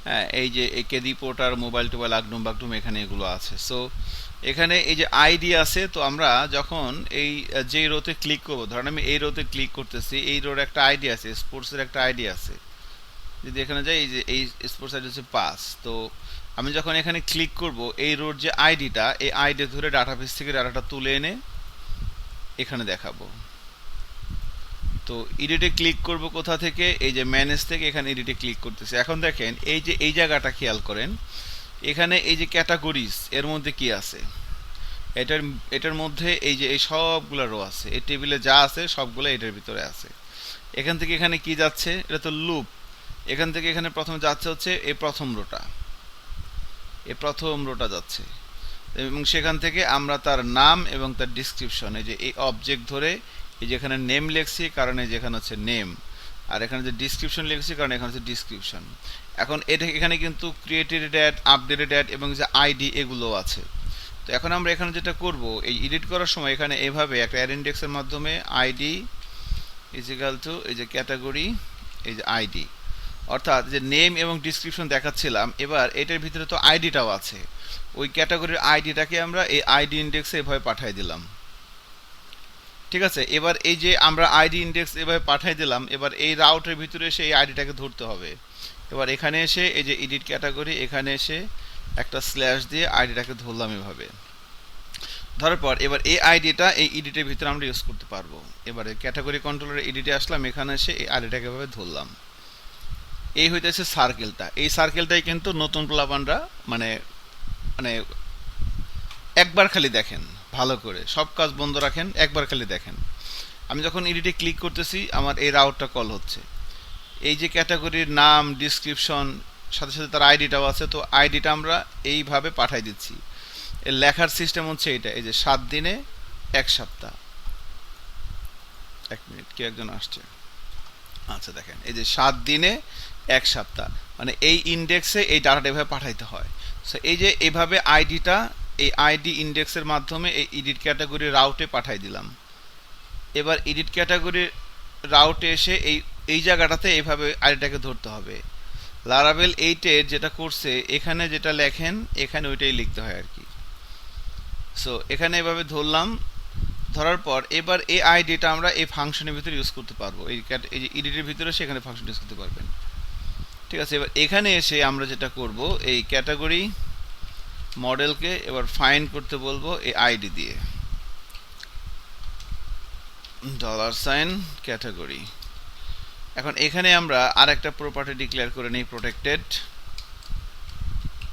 হ্যাঁ, এই যে কেদি পোর্টার, মোবাইল টোবাইল, আগডুম বাগডুম, এখানে এগুলো আছে। সো এখানে এই যে আইডি আছে, তো আমরা যখন এই যে রোতে ক্লিক করবো, ধরেন আমি এই রোতে ক্লিক করতেছি, এই রোর একটা আইডি আছে, স্পোর্টসের একটা আইডি আছে। যদি এখানে যাই, এই যে এই স্পোর্টস আইডি হচ্ছে 5। তো আমি যখন এখানে ক্লিক করব, এই রোর যে আইডিটা, এই আইডি ধরে ডাটাবেস থেকে ডাটাটা তুলে এনে এখানে দেখাবো। তো এডিটে ক্লিক করব কোথা থেকে, এই যে ম্যানেজ থেকে, এখানে এডিটে ক্লিক করতেছে। এখন দেখেন এই যে এই জায়গাটা খেয়াল করেন, এখানে এই যে ক্যাটাগরিজ, এর মধ্যে কি আছে, এটার এটার মধ্যে এই যে এই সবগুলো রো আছে, এই টেবিলে যা আছে সবগুলো এটার ভিতরে আছে। এখান থেকে এখানে কি যাচ্ছে, এটা তো লুপ। এখান থেকে এখানে প্রথমে যাচ্ছে হচ্ছে এই প্রথম রোটা, এই প্রথম রোটা যাচ্ছে, এবং সেখান থেকে আমরা তার নাম এবং তার ডিসক্রিপশন, এই যে এই অবজেক্ট ধরে এই যেখানে নেম লিখছি, কারণ এই যেখানে হচ্ছে নেম, আর এখানে যে ডিসক্রিপশন লিখছি, কারণ এখানে হচ্ছে ডিসক্রিপশন। এখন এটা এখানে কিন্তু ক্রিয়েটেড অ্যাড, আপডেটেড অ্যাড এবং যে আইডি এগুলো আছে। তো এখন আমরা এখানে যেটা করব, এই এডিট করার সময় এখানে এভাবে একটা অ্যাড ইন্ডেক্সের মাধ্যমে আইডি ইজ ইকাল টু এই যে ক্যাটাগরি, এই যে আইডি, অর্থাৎ যে নেম এবং ডিসক্রিপশন দেখাচ্ছিলাম, এবার এটার ভিতরে তো আইডিটাও আছে, ওই ক্যাটাগরির আইডিটাকে আমরা এই আইডি ইন্ডেক্সে এভাবে পাঠিয়ে দিলাম। ঠিক আছে, এবার এই যে আমরা আইডি ইন্ডেক্স এভাবে পাঠিয়ে দিলাম, এবার এই রাউটের ভিতরে এসে এই আইডিটাকে ধরতে হবে। এবার এখানে এসে এই যে এডিট ক্যাটাগরি, এখানে এসে একটা স্ল্যাশ দিয়ে আইডিটাকে ধরলাম এভাবে। ধরার পর এবার এই আইডিটা এই এডিটের ভিতরে আমরা ইউজ করতে পারবো। এবারে ক্যাটাগরি কন্ট্রোলের এডিটে আসলাম, এখানে এসে এই আইডিটাকে এভাবে ধরলাম। এই হইতেছে সার্কেলটা। এই সার্কেলটাই কিন্তু নতুন প্লাবানরা মানে মানে একবার খালি দেখেন ভালো করে, সব কাজ বন্ধ রাখেন, একবার খালি দেখেন। আমি যখন এডিটে ক্লিক করতেছি আমার এই রাউটটা কল হচ্ছে। এই যে ক্যাটাগরির নাম, ডিসক্রিপশন, সাথে সাথে তার আইডিটাও আছে, তো আইডিটা আমরা এইভাবে পাঠাই দিচ্ছি। এর লেখার সিস্টেম হচ্ছে এটা, এই যে 7 দিনে 1 সপ্তাহ। 1 মিনিট, কেউ একজন আসছে। আচ্ছা দেখেন, এই যে 7 দিনে 1 সপ্তাহ, মানে এই ইন্ডেক্সে এই ডাটাটা এভাবে পাঠাইতে হয়। সো এই যে এইভাবে আইডিটা এই আইডি ইন্ডেক্সের মাধ্যমে এই এডিট ক্যাটাগরি রাউটে পাঠাই দিলাম। এবার এডিট ক্যাটাগরি রাউটে এসে এই জায়গাটাতে এইভাবে আইডিটাকে ধরতে হবে। লারাভেল 8-এর যেটা করছে, এখানে যেটা লেখেন এখানে ওইটাই লিখতে হয় আর কি। সো এখানে এভাবে ধরলাম, ধরার পর এবার এই আইডিটা আমরা এই ফাংশনের ভিতরে ইউজ করতে পারবো। এই যে এডিটের ভিতরে সেখানে ফাংশন ইউজ করতে পারবেন। ঠিক আছে, এবার এখানে এসে আমরা যেটা করব, এই ক্যাটাগরি মডেলকে এবার ফাইন্ড করতে বলবো এই আইডি দিয়ে, $, ক্যাটাগরি। এখন এখানে আমরা আরেকটা প্রপার্টি ডিক্লেয়ার করে নিই,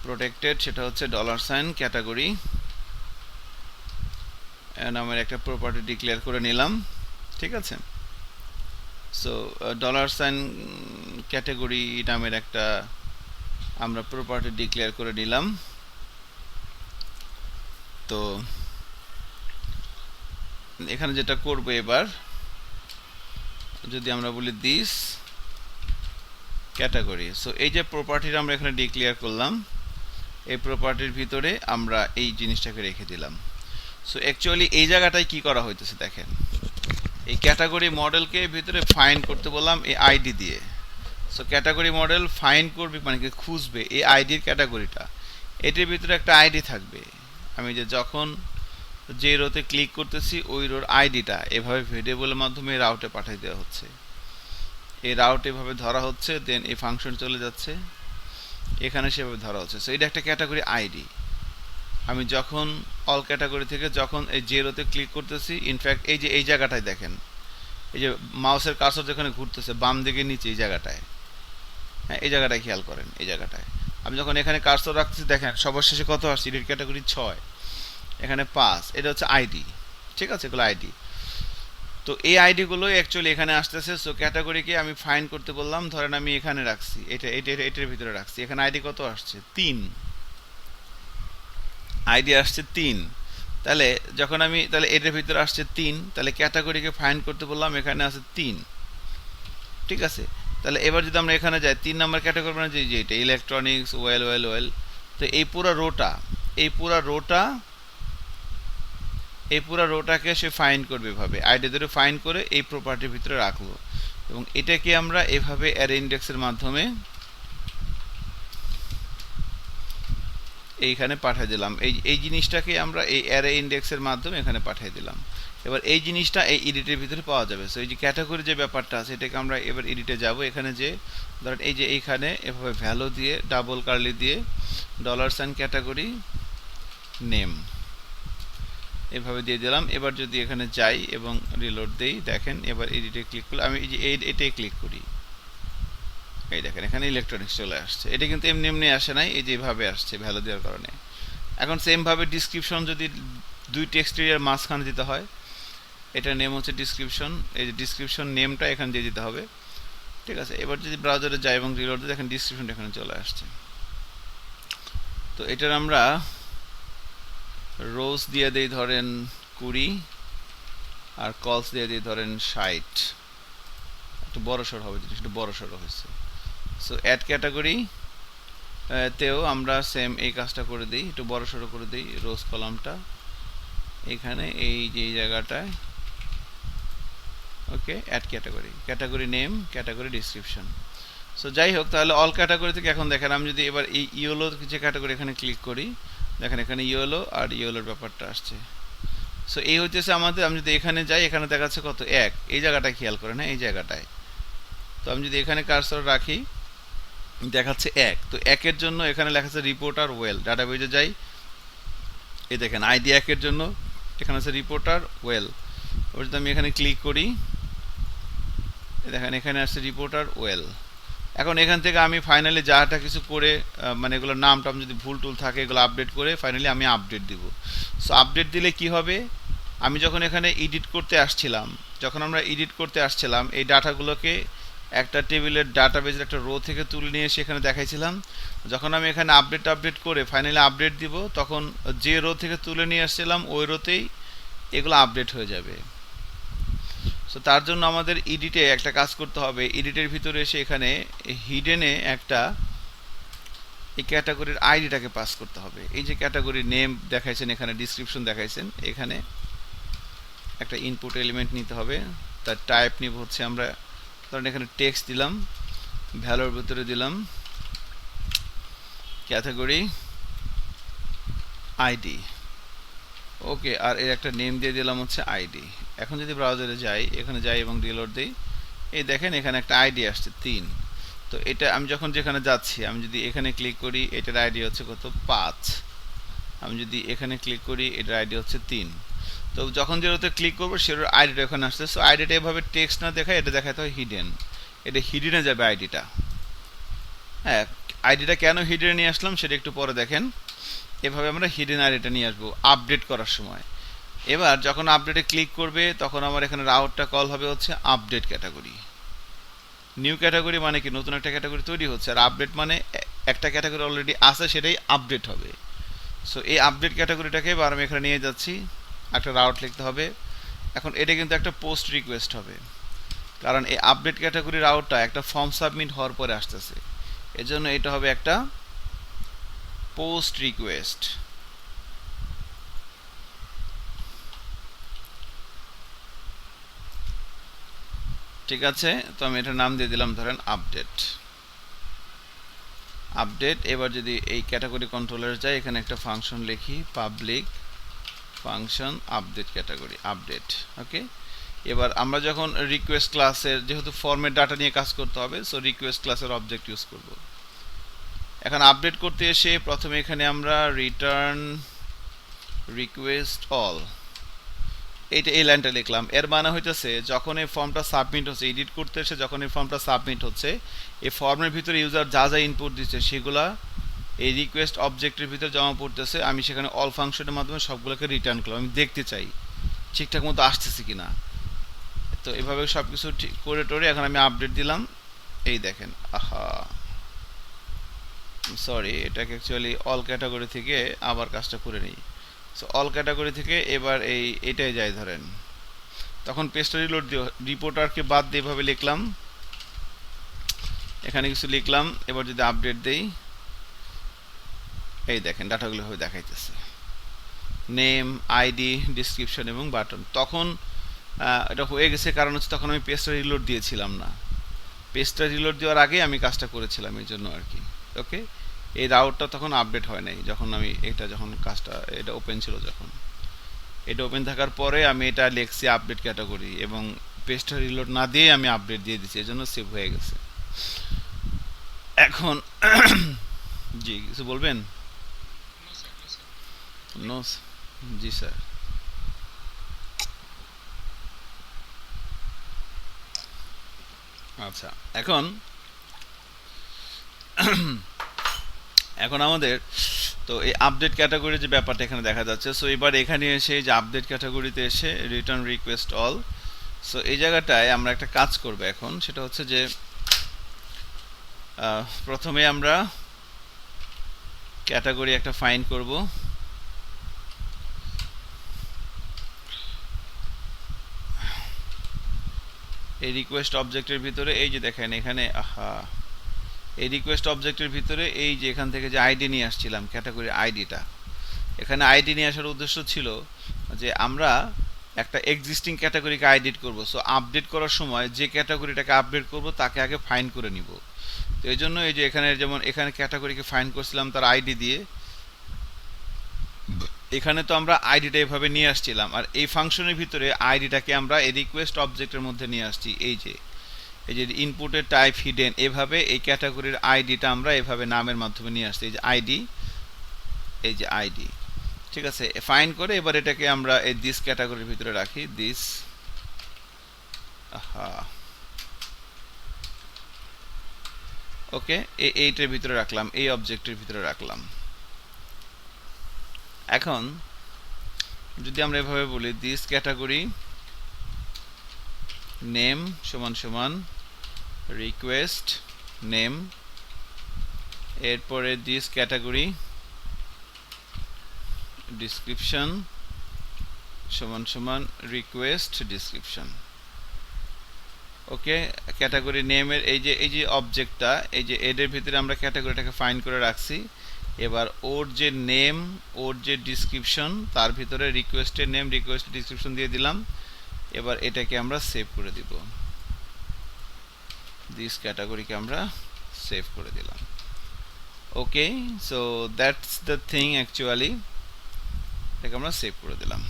প্রোটেক্টেড, সেটা হচ্ছে $, ক্যাটাগরি নামের একটা প্রপার্টি ডিক্লেয়ার করে নিলাম। ঠিক আছে, সো $, ক্যাটাগরি নামের একটা আমরা প্রপার্টি ডিক্লেয়ার করে নিলাম। তো এখানে যেটা করব এবার, যদি আমরা বলি দিস ক্যাটাগরি, সো এই যে প্রপার্টিটা আমরা এখানে ডিক্লেয়ার করলাম, এই প্রপার্টির ভিতরে আমরা এই জিনিসটাকে রেখে দিলাম। সো অ্যাকচুয়ালি এই জায়গাটায় কি করা হইতেছে দেখেন, এই ক্যাটাগরি মডেলকে ভিতরে ফাইন্ড করতে বললাম এই আইডি দিয়ে। সো ক্যাটাগরি মডেল ফাইন্ড করবে মানে কি, খুঁজবে এই আইডির ক্যাটাগরিটা, এটির ভিতরে একটা আইডি থাকবে। আমি যে যখন যে রোতে ক্লিক করতেছি ওই রোর আইডিটা এভাবে ভেরিয়েবলের মাধ্যমে রাউটে পাঠিয়ে দেওয়া হচ্ছে। এই রাউট এভাবে ধরা হচ্ছে, দেন এই ফাংশন চলে যাচ্ছে, এখানে সেভাবে ধরা হচ্ছে। সো এটা একটা ক্যাটাগরি আইডি। আমি যখন অল ক্যাটাগরি থেকে যখন এই জেরোতে ক্লিক করতেছি, ইনফ্যাক্ট এই যে এই জায়গাটায় দেখেন, এই যে মাউসের কার্সর যেখানে ঘুরতেছে বাম দিকে নিচে এই জায়গাটায়, হ্যাঁ এই জায়গাটায় খেয়াল করেন, এই জায়গাটায় আমি যখন এখানে কার্সর রাখতেছি দেখেন সর্বশেষে কত আসছে, এডিট ক্যাটাগরি 6, এখানে 5, এটা হচ্ছে আইডি। ঠিক আছে, এগুলো আইডি। তো এই আইডিগুলো অ্যাকচুয়ালি এখানে আসতেছে। সো ক্যাটাগরিকে আমি ফাইন্ড করতে বললাম, ধরেন আমি এখানে রাখছি, এটার ভিতরে রাখছি, এখানে আইডি কত আসছে 3, আইডি আসছে 3। তাহলে যখন আমি তাহলে এটার ভিতরে আসছে 3, তাহলে ক্যাটাগরিকে ফাইন্ড করতে বললাম, এখানে আছে 3। ঠিক আছে, তাহলে এবার যদি আমরা এখানে যাই 3 নম্বর ক্যাটাগরি মানে যে এটা ইলেকট্রনিক্স, ওয়েল, তো এই পুরো রোটাকে সে ফাইন্ড করবে এভাবে, আইডি ধরে ফাইন্ড করে এই প্রপার্টির ভিতরে রাখলো, এবং এটাকে আমরা এভাবে অ্যারে ইন্ডেক্সের মাধ্যমে এইখানে পাঠিয়ে দিলাম। এই জিনিসটাকে আমরা এই অ্যারে ইন্ডেক্সের মাধ্যমে এখানে পাঠিয়ে দিলাম। এবার এই জিনিসটা এই এডিটের ভিতরে পাওয়া যাবে। সো এই যে ক্যাটাগরি যে ব্যাপারটা আছে, এটাকে আমরা এবার এডিটে যাব, এখানে যে ধরেন এই যে এইখানে এভাবে ভ্যালু দিয়ে ডাবল কার্লি দিয়ে $, ক্যাটাগরি নেম এভাবে দিয়ে দিলাম। এবার যদি এখানে যাই এবং রিলোড দেই, দেখেন এবার এডিটে ক্লিক করলে, আমি এই যে এটাই ক্লিক করি, এই দেখেন এখানে ইলেকট্রনিক্স চলে আসছে। এটা কিন্তু এমনি আসে নাই, এই যে এভাবে আসছে ভ্যালু দেওয়ার কারণে। এখন সেমভাবে ডিসক্রিপশন যদি 2 টেক্সট এরিয়ার মাঝখানে দিতে হয়, এটা নেম হচ্ছে ডিসক্রিপশন, এই যে ডিসক্রিপশন নেমটা এখানে দিয়ে দিতে হবে। ঠিক আছে, এবার যদি ব্রাউজারে যাই এবং রিলোড দিই, দেখেন ডিসক্রিপশনটা এখানে চলে আসছে। তো এটার আমরা রোজ দিয়ে দিই ধরেন 20, আর কলস দিয়ে দিই ধরেন 60। একটু বড়সড় হবে, জিনিসটা বড়সড় হয়েছে। সো অ্যাড ক্যাটাগরি তেও আমরা সেম এই কাজটা করে দিই, একটু বড়সড় করে দিই রোজ কলামটা এখানে এই যে জায়গাটায়। Okay, add category name, category description. So যাই হোক, তাহলে অল ক্যাটাগরি থেকে এখন দেখেন আমি যদি এবার এই ইয়েলো যে ক্যাটাগরি এখানে ক্লিক করি, দেখেন এখানে ইয়েলো আর ইয়েলোর ব্যাপারটা আসছে। সো এই হচ্ছে আমাদের, আমি যদি এখানে যাই, এখানে দেখাচ্ছে কত 1, এই জায়গাটায় খেয়াল করেন, এই জায়গাটায়। তো আমি যদি এখানে কার্সর রাখি, দেখাচ্ছে 1। তো 1-এর জন্য এখানে লেখা আছে রিপোর্টার ওয়েল, ডাটাবেজে যাই, এই দেখেন আইডি 1-এর জন্য এখানে আছে রিপোর্টার ওয়েল। এবার যদি আমি এখানে ক্লিক করি, দেখেন এখানে আসছে রিপোর্টার ওয়েল। এখন এখান থেকে আমি ফাইনালি যাটা কিছু করে মানে এগুলোর নাম টাম যদি ভুল টুল থাকে এগুলো আপডেট করে ফাইনালি আমি আপডেট দিব। সো আপডেট দিলে কি হবে, আমি যখন এখানে এডিট করতে আসছিলাম, যখন আমরা এডিট করতে আসছিলাম এই ডাটাগুলোকে একটা টেবিলের ডাটাবেজের একটা রো থেকে তুলে নিয়ে সেখানে দেখাইছিলাম। যখন আমি এখানে আপডেট করে ফাইনালি আপডেট দিব, তখন যে রো থেকে তুলে নিয়ে আসছিলাম ওই রোতেই এগুলো আপডেট হয়ে যাবে। সো তার জন্য আমাদের এডিটে একটা কাজ করতে হবে। এডিটের ভিতরে এসে এখানে হিডেনে একটা এই ক্যাটাগরির আইডিটাকে পাস করতে হবে। এই যে ক্যাটাগরির নেম দেখাইছেন, এখানে ডিসক্রিপশন দেখাইছেন, এখানে একটা ইনপুট এলিমেন্ট নিতে হবে। তার টাইপ নিব হচ্ছে আমরা, ধরেন এখানে টেক্সট দিলাম, ভ্যালুর ভিতরে দিলাম ক্যাটাগরি আইডি, ওকে। আর এর একটা নেম দিয়ে দিলাম হচ্ছে আইডি। এখন যদি ব্রাউজারে যাই, এখানে যাই এবং রিলোড দিই, এই দেখেন এখানে একটা আইডি আসছে 3। তো এটা আমি যখন যেখানে যাচ্ছি, আমি যদি এখানে ক্লিক করি এটার আইডি হচ্ছে কত 5, আমি যদি এখানে ক্লিক করি এটার আইডি হচ্ছে 3। তো যখন যেটাতে ক্লিক করবো সেটার আইডিটা এখানে আসছে। সো আইডিটা এভাবে টেক্সট না দেখায়, এটা দেখাতে হয় হিডেন, এটা হিডেনে যাবে আইডিটা। হ্যাঁ, আইডিটা কেন হিডেনে নিয়ে আসলাম সেটা একটু পরে দেখেন। এভাবে আমরা হিডেন আইডিটা নিয়ে আসবো আপডেট করার সময়। এবার যখন আপডেটে ক্লিক করবে তখন আমার এখানে রাউটটা কল হবে হচ্ছে আপডেট ক্যাটাগরি। নিউ ক্যাটাগরি মানে কি, নতুন একটা ক্যাটাগরি তৈরি হচ্ছে, আর আপডেট মানে একটা ক্যাটাগরি অলরেডি আছে সেটাই আপডেট হবে। সো এই আপডেট ক্যাটাগরিটাকে এবার আমি এখানে নিয়ে যাচ্ছি, একটা রাউট লিখতে হবে। এখন এটা কিন্তু একটা পোস্ট রিকোয়েস্ট হবে, কারণ এই আপডেট ক্যাটাগরি রাউটটা একটা ফর্ম সাবমিট হওয়ার পরে আসতেছে, এজন্য এটা হবে একটা পোস্ট রিকোয়েস্ট। ঠিক আছে, তো আমি এটার নাম দিয়ে দিলাম ধরেন আপডেট। আপডেট। এবার যদি এই ক্যাটাগরি কন্ট্রোলারে যাই, এখানে একটা ফাংশন লিখি, public function update category update, okay. এবার আমরা যখন রিকোয়েস্ট ক্লাসের, যেহেতু ফর্মের ডাটা নিয়ে কাজ করতে হবে, সো রিকোয়েস্ট ক্লাসের অবজেক্ট ইউজ করব। এখন আপডেট করতে এসে প্রথমে এখানে আমরা রিটার্ন রিকোয়েস্ট অল, এইটা এই লাইনটা লিখলাম। এর মানে হইতেছে যখন এই ফর্মটা সাবমিট হচ্ছে, এডিট করতে এসে যখন এই ফর্মটা সাবমিট হচ্ছে, এই ফর্মের ভিতরে ইউজার যা যা ইনপুট দিচ্ছে সেগুলা এই রিকোয়েস্ট অবজেক্টের ভিতরে জমা পড়তেছে। আমি সেখানে অল ফাংশনের মাধ্যমে সবগুলোকে রিটার্ন করলাম, আমি দেখতে চাই ঠিকঠাক মতো আসতেছে কিনা। তো এভাবে সব কিছু ঠিক করে টোরে এখন আমি আপডেট দিলাম, এই দেখেন, আহা সরি, এটাকে অ্যাকচুয়ালি অল ক্যাটাগরি থেকে আবার কাজটা করে নিই। সো অল ক্যাটাগরি থেকে এবার এটাই যায় ধরেন, তখন পেজটা রিলোড দিয়ে রিপোর্টারকে বাদ দিয়ে এভাবে লিখলাম, এখানে কিছু লিখলাম। এবার যদি আপডেট দেই, এই দেখেন ডাটাগুলো হয়ে দেখাইতেছে, নেম, আইডি, ডিসক্রিপশন এবং বাটন। তখন এটা হয়ে গেছে, কারণ হচ্ছে তখন আমি পেজটা রিলোড দিয়েছিলাম না, পেজটা রিলোড দেওয়ার আগে আমি কাজটা করেছিলাম, এই জন্য আর কি, ওকে। এই রাউটটা তখন আপডেট হয় নাই, যখন আমি যখন কাজটা এটা ওপেন ছিল, যখন এটা ওপেন থাকার পরে আমি এটা লিখছি আপডেট ক্যাটাগরি, এবং পেজটা রিলোড না দিয়ে আমি আপডেট দিয়ে দিচ্ছি, এজন্য সেভ হয়ে গেছে। এখন জি কিছু বলবেন? নো, জি স্যার। আচ্ছা, এখন আমাদের তো এই আপডেট ক্যাটাগরি যে ব্যাপারটা এখানে দেখা যাচ্ছে। সো এবার এখানে এসে যে আপডেট ক্যাটাগরিতে এসে রিটার্ন রিকোয়েস্ট অল, সো এই জায়গাটায় আমরা একটা কাজ করব এখন, সেটা হচ্ছে যে প্রথমে আমরা ক্যাটাগরি একটা ফাইন্ড করব। এই রিকোয়েস্ট অবজেক্টের ভিতরে এই যে দেখেন এখানে, আহা, এই রিকোয়েস্ট অবজেক্টের ভিতরে এই যে এখান থেকে যে আইডি নিয়ে আসছিলাম, ক্যাটাগরি আইডিটা, এখানে আইডি নিয়ে আসার উদ্দেশ্য ছিল যে আমরা একটা এক্সিস্টিং ক্যাটাগরিকে আইডেন্ট করব। সো আপডেট করার সময় যে ক্যাটাগরিটাকে আপডেট করব তাকে আগে ফাইন্ড করে নিব। তো এই জন্য এই যে এখানে যেমন এখানে ক্যাটাগরিকে ফাইন্ড করছিলাম তার আইডি দিয়ে, এখানে তো আমরা আইডিটা এভাবে নিয়ে আসছিলাম, আর এই ফাংশনের ভিতরে আইডিটাকে আমরা এই রিকোয়েস্ট অবজেক্টের মধ্যে নিয়ে আসছি। এই যে ইনপুটের টাইপ হিডেন, এভাবে এই ক্যাটাগরির আইডিটা আমরা এভাবে নামের মাধ্যমে নিয়ে আসছি, এই যে আইডি, এই যে আইডি, ঠিক আছে, ফাইন করে এবার এটাকে আমরা এই দিস ক্যাটাগরির ভিতরে রাখি। দিস, ওকে, এইটার ভিতরে রাখলাম, এই অবজেক্টের ভিতরে রাখলাম। এখন যদি আমরা এভাবে বলি দিস ক্যাটাগরি নেম সমান সমান রিকোয়েস্ট নেম, এরপরে দিস ক্যাটাগরি ডিসক্রিপশন সমান সমান রিকোয়েস্ট ডিসক্রিপশন। ওকে, ক্যাটাগরি নেমের এই যে অবজেক্টটা, এই যে এর ভিতরে আমরা ক্যাটাগরিটাকে ফাইন করে রাখছি। এবার ওর যে নেম, ওর যে ডিসক্রিপশন, তার ভিতরে রিকোয়েস্টের নেম রিকোয়েস্ট ডিসক্রিপশন দিয়ে দিলাম। এবার এটাকে আমরা সেভ করে দিব, দিস ক্যাটাগরিকে আমরা সেভ করে দিলাম। Okay, so that's the thing actually, এটাকে আমরা সেভ করে দিলাম।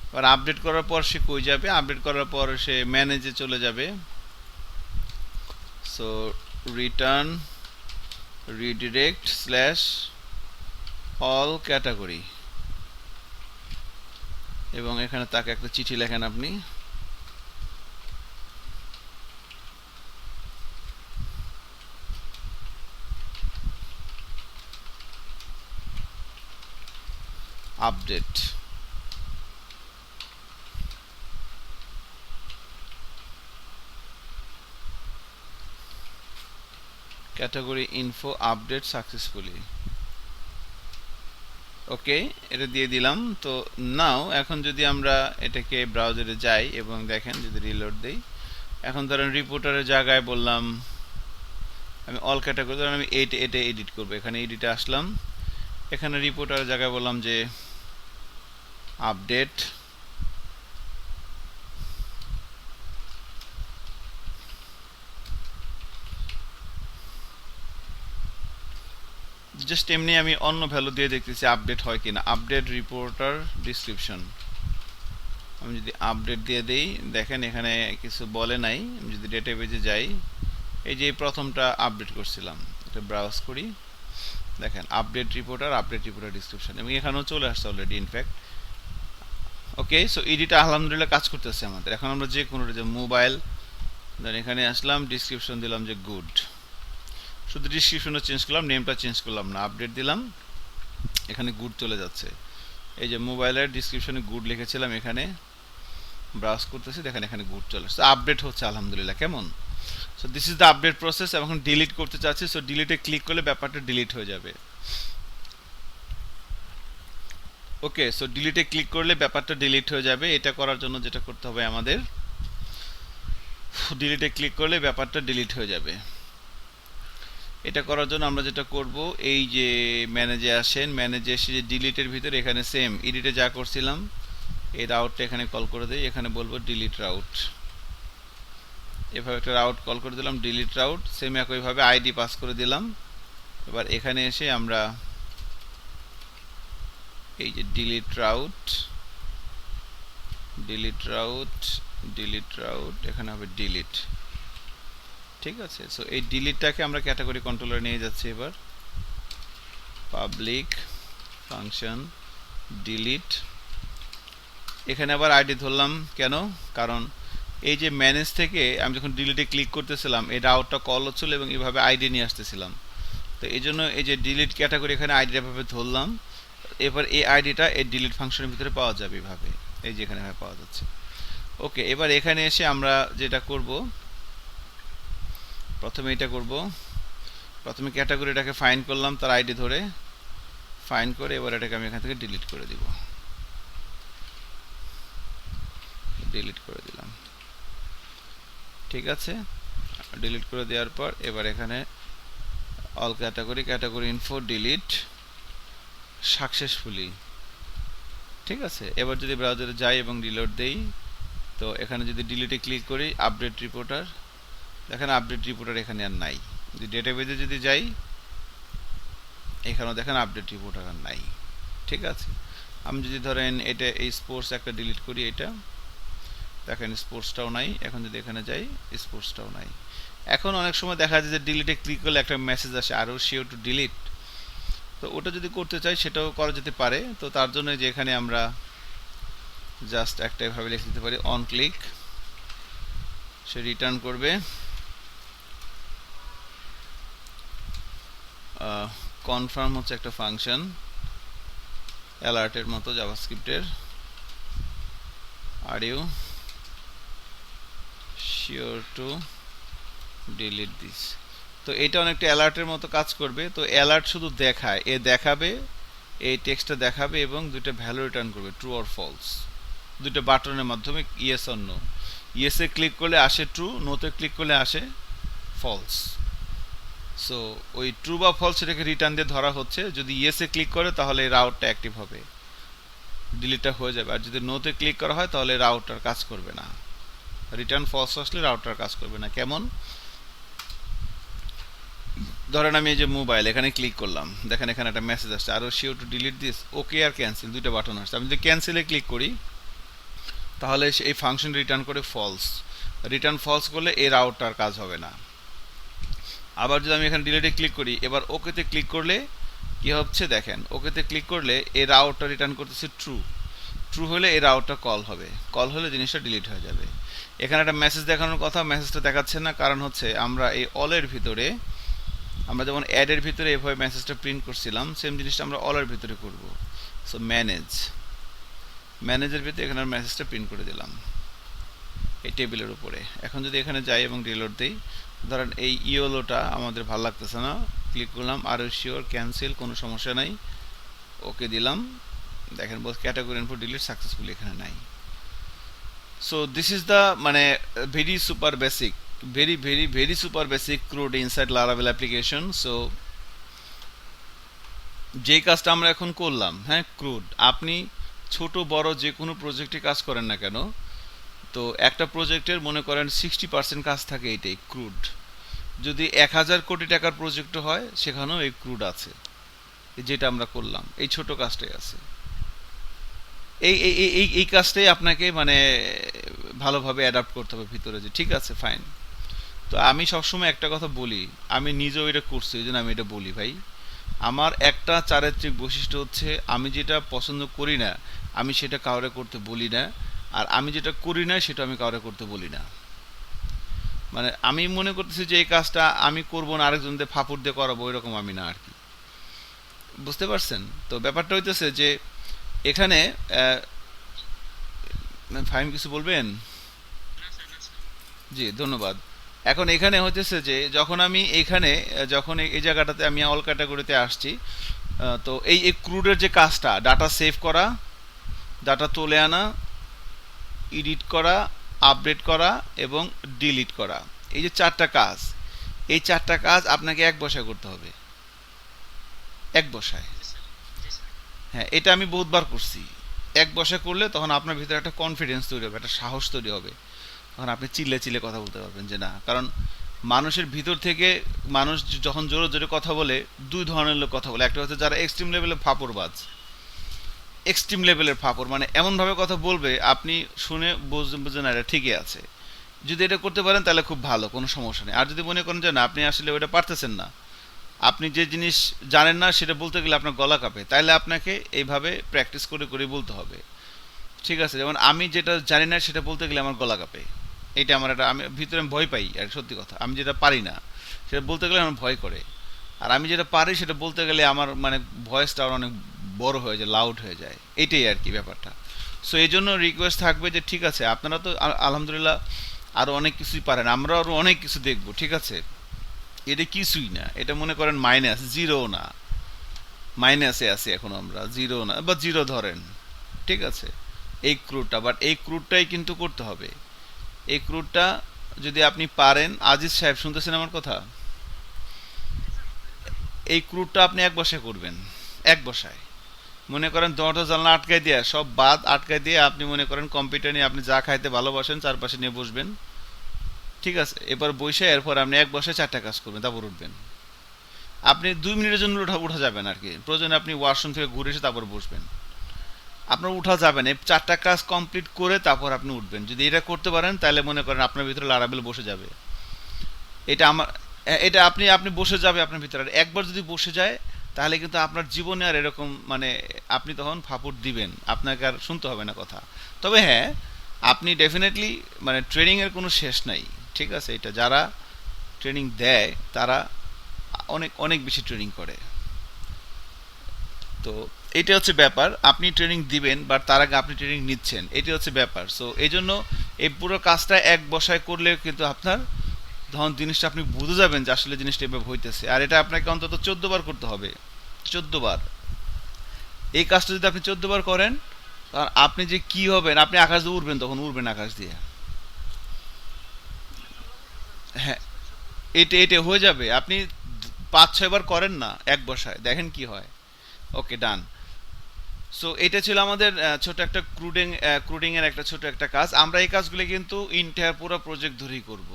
এবার আপডেট করার পর সে কই যাবে? আপডেট করার পর সে ম্যানেজে চলে যাবে। So return redirect slash all category, এবং এখানে তাকে একটা চিঠি লেখেন আপনি। Update category info update successfully. Okay, এটা দিয়ে দিলাম। তো নাও এখন যদি আমরা এটাকে ব্রাউজারে যাই এবং দেখেন, যদি রিলোড দেই, এখন ধরেন রিপোর্টারের জায়গায় বললাম আমি অল ক্যাটাগরি, ধরেন আমি এটা এডিট করবো, এখানে এডিটে আসলাম, এখানে রিপোর্টারের জায়গায় বললাম যে আপডেট জাস্ট এমনি আমি অন্য ভ্যালু দিয়ে দেখতেছি আপডেট হয় কিনা। আপডেট রিপোর্টার ডিসক্রিপশন, আমি যদি আপডেট দিয়ে দেই, দেখেন এখানে কিছু বলে নাই। আমি যদি ডেটাবেজে যাই, এই যে প্রথমটা আপডেট করছিলাম, এটা ব্রাউজ করি, দেখেন আপডেট রিপোর্টার ডিসক্রিপশন, এবং এখানেও চলে আসছে অলরেডি ইনফ্যাক্ট। ওকে, সো ইডিটা আলহামদুলিল্লাহ কাজ করতেছে আমাদের। এখন আমরা যে কোনো যে মোবাইল, দেন এখানে আসলাম, ডিসক্রিপশন দিলাম যে গুড, শুধু ডিসক্রিপশনটা চেঞ্জ করলাম, নেমটা চেঞ্জ করলাম না, আপডেট দিলাম, এখানে গুড চলে যাচ্ছে। এই যে মোবাইলের ডিসক্রিপশনে গুড লিখেছিলাম, এখানে ব্রাউজ করতেছি, দেখেন এখানে গুড চলে আসছে, আপডেট হচ্ছে আলহামদুলিল্লাহ। কেমন? So this is the update process. এখন ডিলিট করতে চাচ্ছি, সো ডিলিটে ক্লিক করলে ব্যাপারটা ডিলিট হয়ে যাবে। ওকে, সো ডিলিটে ক্লিক করলে ব্যাপারটা ডিলিট হয়ে যাবে। এটা করার জন্য যেটা করতে হবে আমাদের, ডিলিটে ক্লিক করলে ব্যাপারটা ডিলিট হয়ে যাবে। এটা করার জন্য আমরা যেটা করব, এই যে ম্যানেজে আসেন, ম্যানেজে এসে যে ডিলিটের ভিতরে এখানে সেম এডিটে যা করছিলাম, এই রাউটটা এখানে কল করে দেই, এখানে বলবো ডিলিট রাউট, এভাবে একটা রাউট কল করে দিলাম, ডিলিট রাউট, সেম একইভাবে আইডি পাস করে দিলাম। এবার এখানে এসে আমরা এই যে ডিলিট রাউট এখানে হবে ডিলিট। ঠিক আছে, সো এই ডিলিটটাকে আমরা ক্যাটাগরি কন্ট্রোলারে নিয়ে যাচ্ছি। এবার পাবলিক ফাংশন ডিলিট, এখানে আবার আইডি ধরলাম কেন? কারণ এই যে ম্যানেজ থেকে আমি যখন ডিলিটে ক্লিক করতেছিলাম, এই রাউটটা কল হচ্ছিল এবং এইভাবে আইডি নিয়ে আসতেছিলাম। তো এই জন্য এই যে ডিলিট ক্যাটাগরি, এখানে আইডিটা এভাবে ধরলাম। এবার এই আইডিটা এই ডিলিট ফাংশনের ভিতরে পাওয়া যাবে এভাবে, এই যে এখানে পাওয়া যাচ্ছে। ওকে, এবার এখানে এসে আমরা যেটা করব, প্রথমে এটা করব, প্রথমে ক্যাটাগরিটাকে ফাইন করলাম, তার আইডি ধরে ফাইন করে, এবার এটাকে আমি এখান থেকে ডিলিট করে দিব, ডিলিট করে দিলাম। ঠিক আছে, ডিলিট করে দেওয়ার পর এবার এখানে all category info delete successfully. ঠিক আছে, এবার যদি ব্রাউজারে যাই এবং রিলোড দেই, তো এখানে যদি ডিলিটে ক্লিক করি, আপডেট রিপোর্টার, দেখেন আপডেট রিপোর্টার এখানে আর নাই। যদি ডেটাবেজে যদি যাই, এখানেও দেখেন আপডেট রিপোর্টার আর নাই। ঠিক আছে, আমি যদি ধরেন এটা এই স্পোর্টস একটা ডিলিট করি, এটা দেখেন স্পোর্টসটাও নাই। এখন যদি এখানে যাই, স্পোর্টসটাও নাই। এখন অনেক সময় দেখা যায় যে ডিলিটে ক্লিক করলে একটা মেসেজ আসে, আরও শিওর টু ডিলিট। তো ওটা যদি করতে চাই সেটাও করা যেতে পারে। তো তার জন্য যে এখানে আমরা জাস্ট একটা এভাবে লিখে দিতে পারি অন ক্লিক, সে রিটার্ন করবে। কনফার্ম হচ্ছে একটা ফাংশন অ্যালার্টের মতো জাভাস্ক্রিপ্টের। Are you sure to delete this. তো এটা অনেকটা অ্যালার্টের মতো কাজ করবে। তো অ্যালার্ট শুধু দেখায়, এ দেখাবে, এই টেক্সটটা দেখাবে এবং দুইটা ভ্যালু রিটার্ন করবে, ট্রু অর ফলস, দুইটা বাটনের মাধ্যমে, ইয়েস অর নো। ইয়েসে ক্লিক করলে আসে ট্রু, নোতে ক্লিক করলে আসে ফলস। সো ওই ট্রু বা ফলস সেটাকে রিটার্ন দিয়ে ধরা হচ্ছে। যদি ইয়েসে ক্লিক করে তাহলে রাউটটা অ্যাক্টিভ হবে, ডিলিটটা হয়ে যাবে। আর যদি নোতে ক্লিক করা হয় তাহলে রাউটার কাজ করবে না, রিটার্ন ফলস আসলে রাউটার কাজ করবে না। কেমন? ধরেন আমি এই যে মোবাইল এখানে ক্লিক করলাম, দেখেন এখানে একটা মেসেজ আসছে, আরও sure to delete this, okay আর ক্যান্সেল, দুইটা বাটন আসছে। আমি যদি ক্যান্সেলে ক্লিক করি তাহলে এই ফাংশন রিটার্ন করে ফলস। রিটার্ন ফলস করলে এর রাউটার কাজ হবে না। আবার যদি আমি এখানে ডিলিটে ক্লিক করি, এবার ওকেতে ক্লিক করলে কি হচ্ছে দেখেন, ওকেতে ক্লিক করলে এর রাউটার রিটার্ন করতেছে ট্রু। ট্রু হলে এর রাউটার কল হবে, কল হলে জিনিসটা ডিলিট হয়ে যাবে। এখানে একটা মেসেজ দেখানোর কথা, মেসেজটা দেখাচ্ছে না, কারণ হচ্ছে আমরা এই অলের ভিতরে, আমরা যেমন অ্যাডের ভিতরে এভাবে মেসেজটা প্রিন্ট করছিলাম, সেম জিনিসটা আমরা অলের ভিতরে করব। সো ম্যানেজের ভিতরে এখানে মেসেজটা প্রিন্ট করে দিলাম এই টেবিলের উপরে। এখন যদি এখানে যাই এবং রিলোড দিই, ধরেন এই ইওলোটা আমাদের ভালো লাগতেছে না, ক্লিক করলাম, আর শিওর ক্যান্সেল, কোনো সমস্যা নাই, ওকে দিলাম। দেখেন বল ক্যাটাগরি ইনপুট ডিলিট সাকসেসফুলি এখানে নাই। সো দিস ইজ দ্য মানে very super basic, very super basic CRUD inside Laravel application. So যে কাজটা আমরা এখন করলাম, হ্যাঁ CRUD, আপনি ছোট বড় যে কোনো প্রজেক্টে কাজ করেন না কেন, তো একটা প্রজেক্টের মনে করেন 60% কাজ থাকে এইটাই CRUD। যদি 1000 কোটি টাকার প্রজেক্ট হয় সেখানেও এই CRUD আছে, যেটা আমরা করলাম এই ছোট কাজটাই আছে। এই এই এই এই কাজটাই আপনাকে মানে ভালোভাবে অ্যাডাপ্ট করতে হবে ভিতরে, যে ঠিক আছে ফাইন। তো আমি সবসময় একটা কথা বলি, আমি নিজেও এটা করছি, ওই জন্য আমি এটা বলি ভাই, আমার একটা চারিত্রিক বৈশিষ্ট্য হচ্ছে আমি যেটা পছন্দ করি না আমি সেটা কাউরে করতে বলি না, আর আমি যেটা করি না সেটা আমি কাউরে করতে বলি না। মানে আমি মনে করতেছি যে এই কাজটা আমি করবো না, আরেকজনদের ফাপড় দিয়ে করাবো, এরকম আমি না আর কি, বুঝতে পারছেন? তো ব্যাপারটা হইতেছে যে এখানে ফাহিম কিছু বলবেন? জি ধন্যবাদ। এখন এখানে হতেছে যে যখন আমি এখানে, যখন এই জায়গাটাতে আমি অল ক্যাটাগরিতে আসছি, তো এই ক্রুডের যে কাজটা, ডাটা সেভ করা, ডাটা তুলে আনা, এডিট করা, আপডেট করা এবং ডিলিট করা, এই যে চারটা কাজ, এই চারটা কাজ আপনাকে এক বসায় করতে হবে, এক বসায়। হ্যাঁ, এটা আমি বহুতবার করছি। এক বসায় করলে তখন আপনার ভিতরে একটা কনফিডেন্স তৈরি হবে, একটা সাহস তৈরি হবে, তখন আপনি চিল্লে চিল্লে কথা বলতে পারবেন যে না। কারণ মানুষের ভিতর থেকে, মানুষ যখন জোরে জোরে কথা বলে, দুই ধরনের লোক কথা বলে। একটা হচ্ছে যারা এক্সট্রিম লেভেলের ফাপড়বাজ, এক্সট্রিম লেভেলের ফাপড়, মানে এমনভাবে কথা বলবে আপনি শুনে বুঝবেন না এটা ঠিকই আছে। যদি এটা করতে পারেন তাহলে খুব ভালো, কোনো সমস্যা নেই। আর যদি মনে করেন যে না আপনি আসলে ওটা পারতেছেন না, আপনি যে জিনিস জানেন না সেটা বলতে গেলে আপনার গলা কাঁপে, তাইলে আপনাকে এইভাবে প্র্যাকটিস করে করে বলতে হবে, ঠিক আছে? যেমন আমি যেটা জানি না সেটা বলতে গেলে আমার গলা কাঁপে, এটা আমার একটা, আমি ভিতরে আমি ভয় পাই। আর সত্যি কথা, আমি যেটা পারি না সেটা বলতে গেলে আমার ভয় করে, আর আমি যেটা পারি সেটা বলতে গেলে আমার মানে ভয়েসটা অনেক বড় হয়ে যায়, লাউড হয়ে যায়, এটাই আর কি ব্যাপারটা। সো এই জন্য রিকোয়েস্ট থাকবে যে ঠিক আছে আপনারা তো আলহামদুলিল্লাহ আরও অনেক কিছুই পারেন, আমরা আরও অনেক কিছু দেখবো, ঠিক আছে? এটা কিছুই না, এটা মনে করেন মাইনাস, জিরো না, মাইনাসে আছে এখন আমরা, জিরো না বা জিরো ধরেন, ঠিক আছে? এই ক্রুডটা, বাট এই ক্রুডটাই কিন্তু করতে হবে। এই ক্রুডটা যদি আপনি পারেন, আজিজ সাহেব শুনতেছেন আমার কথা, এই ক্রুডটা আপনি এক বসায় করবেন, এক বসায়। মনে করেন দরজা জানলা আটকায় দিয়ে, সব বাদ আটকায় দিয়ে আপনি মনে করেন কম্পিউটার নিয়ে আপনি যা খাইতে ভালোবাসেন চারপাশে নিয়ে বসবেন, ঠিক আছে? এবার বসে এরপর আপনি এক বসে চারটা কাজ করবেন, তারপর উঠবেন। আপনি 2 মিনিটের জন্য উঠা যাবেন আর কি, প্রয়োজনে আপনি ওয়াশরুম থেকে ঘুরে এসে তারপর বসবেন, আপনার উঠা যাবেন। এই চারটা কাজ কমপ্লিট করে তারপর আপনি উঠবেন। যদি এটা করতে পারেন তাহলে মনে করেন আপনার ভিতরে লারাবেল বসে যাবে। এটা আমার, এটা আপনি আপনি বসে যাবে আপনার ভিতরে। একবার যদি বসে যায় তাহলে কিন্তু আপনার জীবনে আর এরকম মানে আপনি তখন ফাপড় দিবেন, আপনাকে আর শুনতে হবে না কথা। তবে হ্যাঁ, আপনি ডেফিনেটলি মানে ট্রেনিংয়ের কোনো শেষ নাই। ঠিক আছে, এটা যারা ট্রেনিং দেয় তারা অনেক অনেক বেশি ট্রেনিং করে। তো এটা হচ্ছে ব্যাপার, আপনি ট্রেনিং দিবেন বা তার আগে আপনি ট্রেনিং নিচ্ছেন, এটা হচ্ছে ব্যাপার। সো এই জন্য এই পুরো কাজটা এক বসায় করলে কিন্তু আপনার তখন জিনিসটা আপনি বুঝে যাবেন যে আসলে জিনিসটা এভাবে হইতেছে। আর এটা আপনাকে অন্তত 14 বার করতে হবে, 14 বার। এই কাজটা যদি আপনি 14 বার করেন, তখন আপনি যে কি হবেন, আপনি আকাশ দিয়ে উড়বেন, তখন উড়বেন আকাশ দিয়ে। হ্যাঁ, এটা এটা হয়ে যাবে। আপনি 5-6 বার করেন না এক বসায়, দেখেন কি হয়। ওকে, ডান। সো এটা ছিল আমাদের ছোট একটা ক্রুডিং এর একটা ছোট একটা কাজ। আমরা এই কাজগুলো কিন্তু ইন্টার পুরো প্রজেক্ট ধরেই করব,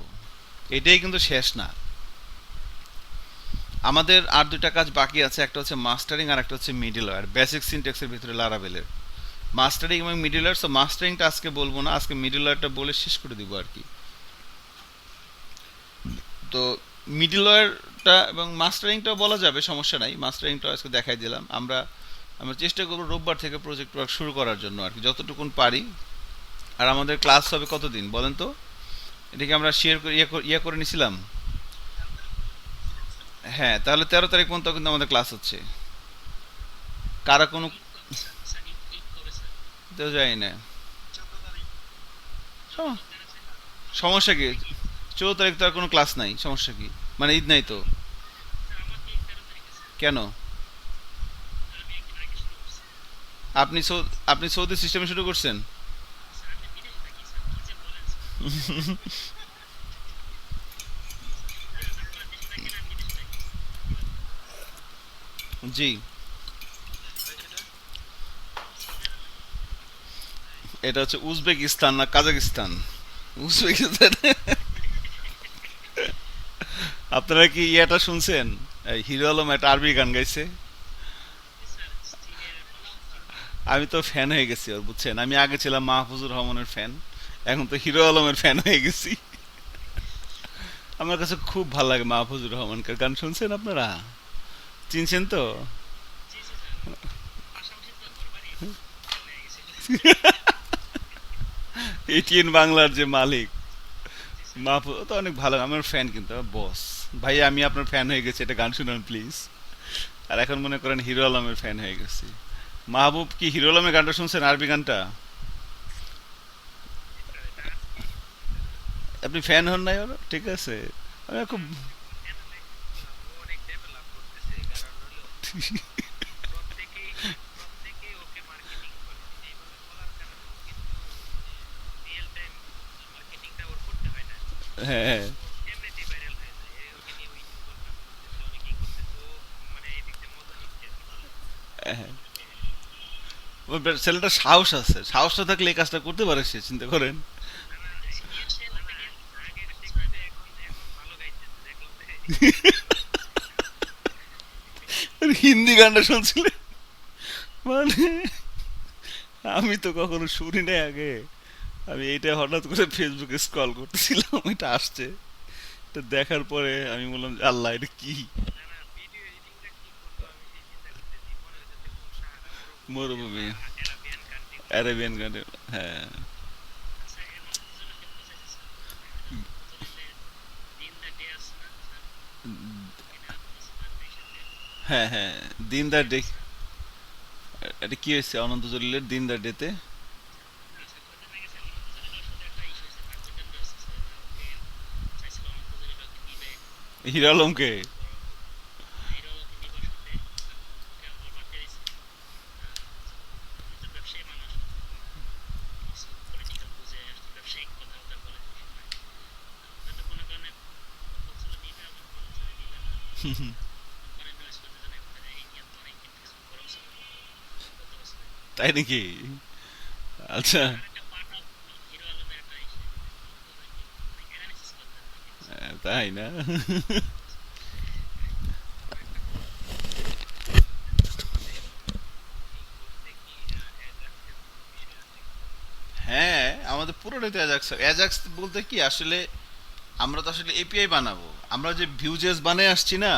এটাই কিন্তু শেষ না। আমাদের আর দুইটা কাজ বাকি আছে, একটা হচ্ছে মাস্টারিং আর একটা হচ্ছে মিডল ওয়্যার, বেসিক সিনট্যাক্সের ভিতরে লারাভেলের মাস্টারিং এবং মিডল ওয়্যার। সো মাস্টারিংটা আজকে বলবো না, আজকে মিডল ওয়্যারটা বলে শেষ করে দিব আর কি। তো মিডল ওয়্যারটা এবং মাস্টারিংটাও বলা যাবে, সমস্যা নাই। মাস্টারিংটা আজকে দেখাই দিলাম। আমরা আমরা চেষ্টা করবো রোববার থেকে প্রজেক্ট ওয়ার্ক শুরু করার জন্য আর কি, যতটুকুন পারি। আর আমাদের ক্লাস হবে কতদিন বলেন তো? এটাকে আমরা শেয়ার করে ইয়ে করে নিছিলাম। হ্যাঁ, তাহলে 13 তারিখ পর্যন্ত কিন্তু আমাদের ক্লাস হচ্ছে। কারা কোনো তো যাই না, সম- সমস্যা কি? 14 তারিখ তো আর কোনো ক্লাস নাই, সমস্যা কি? মানে ঈদ নাই তো? কেন? আপনি আপনি সৌদি সিস্টেমে শুরু করছেন? জি। এটা হচ্ছে উজবেকিস্তান না কাজাকিস্তান? উজবেকিস্তান। আপনারা কি ইয়েটা শুনছেন? এই হিরো আলম একটা আরবি গান গাইছে। আমি তো ফ্যান হয়ে গেছি ওর, বুঝছেন? আমি আগে ছিলাম মাহফুজুর রহমানের ফ্যান, এখন তো হিরো আলমের ফ্যান হয়ে গেছি। আমার কাছে খুব ভালো লাগে মাহফুজুর রহমানকে গান। শুনছেন আপনারা? চিনছেন তো? এটিএন বাংলার যে মালিক মাহফুজ, ও তো অনেক ভালো, আমার ফ্যান কিন্তু বস। ভাই আমি আপনার ফ্যান হয়ে গেছি, এটা গান শুনান প্লিজ। আর এখন মনে করেন হিরো আলমের ফ্যান হয়ে গেছি। মাহবুব কি হিরো আলমের গানটা শুনছেন, আরবি গানটা? আপনি ফ্যান হন নাই ওর? ঠিক আছে। আমি খুব হ্যাঁ হ্যাঁ হ্যাঁ। ওর ছেলেটা সাহস আছে, সাহসটা থাকলে এই কাজটা করতে পারে সে, চিন্তা করেন। আর হিন্দি গানটা শুনছিলেন? মানে আমি তো কখনো শুনি নাই আগে। আমি এইটা হঠাৎ করে ফেসবুকে স্ক্রল করতেছিলাম, এটা আসছে। এটা দেখার পরে আমি বললাম যে, আল্লাহ এটা কি! মরুভূমি, অ্যারাবিয়ান গানে। হ্যাঁ হ্যাঁ হ্যাঁ। দিন দা ডে। এটা কি হয়েছে অনন্ত জলিলের দিন দা ডেতে? হিরো আলমকে? তাই নাকি? আচ্ছা। তাই না? হ্যাঁ, আমাদের পুরোটাই তো অ্যাজাক্স। অ্যাজাক্স বলতে কি আসলে, আমরা তো আসলে এপিআই বানাবো। আমরা যে ভিউজেস বানিয়ে আসছি না,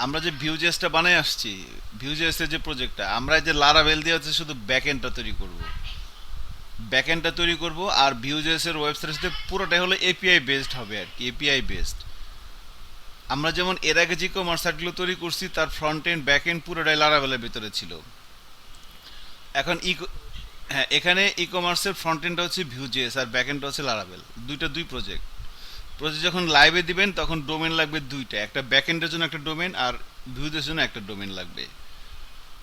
আমরা যে ভিউজেসটা বানাই আসছি, ভিউজেসের যে প্রজেক্টটা, আমরা এই যে লারাভেল দিয়ে হচ্ছে শুধু ব্যাকএন্ডটা তৈরি করব, ব্যাকএন্ডটা তৈরি করব। আর ভিউজেসের ওয়েবসাইটে পুরোটাই হলো এপিআই বেসড হবে আর কি, এপিআই বেসড। আমরা যেমন এর আগে যে কমার্স সাইটগুলো তৈরি করছি তার ফ্রন্ট এন্ড ব্যাক এন্ড পুরোটাই লারাভেলের ভিতরে ছিল। এখন হ্যাঁ, এখানে ই কমার্সের ফ্রন্ট এন্ডটা হচ্ছে ভিউজেস আর ব্যাক এন্ডটা হচ্ছে লারাভেল, দুইটা দুই প্রজেক্ট। প্রজেক্ট যখন লাইভে দিবেন তখন ডোমেন লাগবে দুইটা, একটা ব্যাক এন্ডের জন্য একটা ডোমেন আর ভিউজের জন্য একটা ডোমেন লাগবে।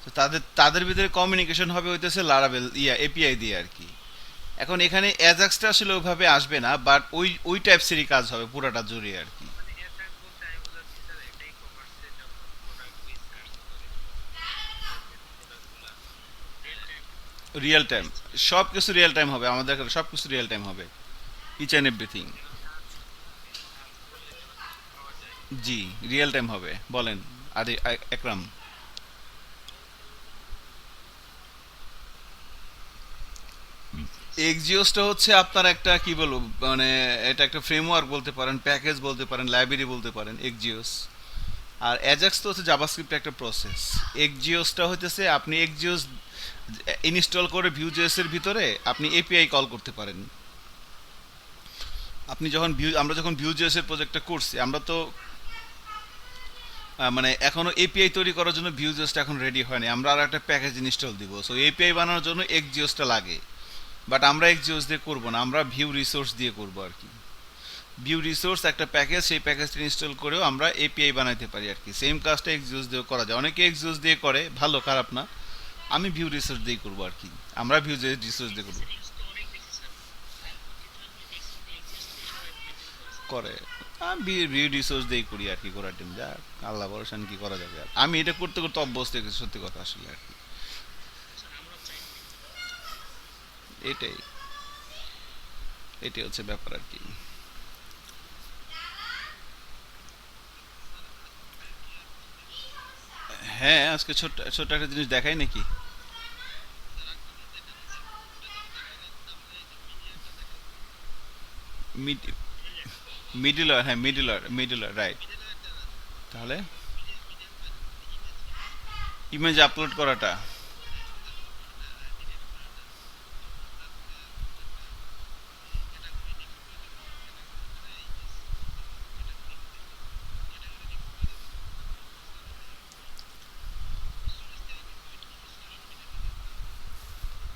তো তাদের তাদের ভিতরে কমিউনিকেশন হবে হইতেছে লারাভেল এপিআই দিয়ে আর কি। এখন এখানে অ্যাজাক্সটা আসলে ওইভাবে আসবে না, বাট ওই ওই টাইপসেরই কাজ হবে পুরাটা জুড়ে আর কি। রিয়েল টাইম, সব কিছু রিয়েল টাইম হবে আমাদের এখানে, সব কিছু রিয়েল টাইম হবে, ইচ অ্যান্ড এভরিথিং। জি, রিয়েল টাইম হবে। বলেন আরে একরাম। এক্সজিওসটা হচ্ছে আপনার একটা কি বলবো, মানে এটা একটা ফ্রেমওয়ার্ক বলতে পারেন, প্যাকেজ বলতে পারেন, লাইব্রেরি বলতে পারেন এক্সজিওস। আর অ্যাজাক্স তো হচ্ছে জাভাস্ক্রিপ্ট একটা প্রসেস। এক্সজিওসটা হইতেছে আপনি এক্সজিওস ইনস্টল করে ভিউজেস এর ভিতরে আপনি এপিআই কল করতে পারেন। আপনি যখন আমরা যখন ভিউজেস এর প্রজেক্টটা করছি, আমরা তো মানে এখনো এপিআই তৈরি করার জন্য ভিউজেসটা এখন রেডি হয়নি, আমরা আর একটা প্যাকেজ ইনস্টল দিব। সো এপিআই বানানোর জন্য এক্সজিওসটা লাগে, বাট আমরা এক্সজিওস দিয়ে করবো না, আমরা ভিউ রিসোর্স দিয়ে করবো আর কি। ভিউ রিসোর্স একটা প্যাকেজ, সেই প্যাকেজটা ইনস্টল করেও আমরা এপিআই বানাইতে পারি আর কি। সেম কাজটা এক্সজিওস দিয়েও করা যায়, অনেকে এক্সজিওস দিয়ে করে, ভালো খারাপ না। আমি ভিউ রিসোর্স দিয়ে করবো আর কি, আমরা ভিউ রিসোর্স দিয়ে করবো। করে আমি ভিউ রিসোর্স দিয়েই করি আর কি, করার টিম যা, আল্লাহ ভরসা কি করা যাবে। আর আমি এটা করতে করতে অভ্যস্ত হয়ে গেছি, সত্যি কথা আসলে আর কি। এটাই, এটাই হচ্ছে ব্যাপার আর কি। হ্যাঁ, আজকে ছোট্ট ছোট্ট একটা জিনিস দেখাই নাকি। মিডিলর, হ্যাঁ মিডিলর, মিডিলর রাইট। তাহলে ইমেজ আপলোড করাটা,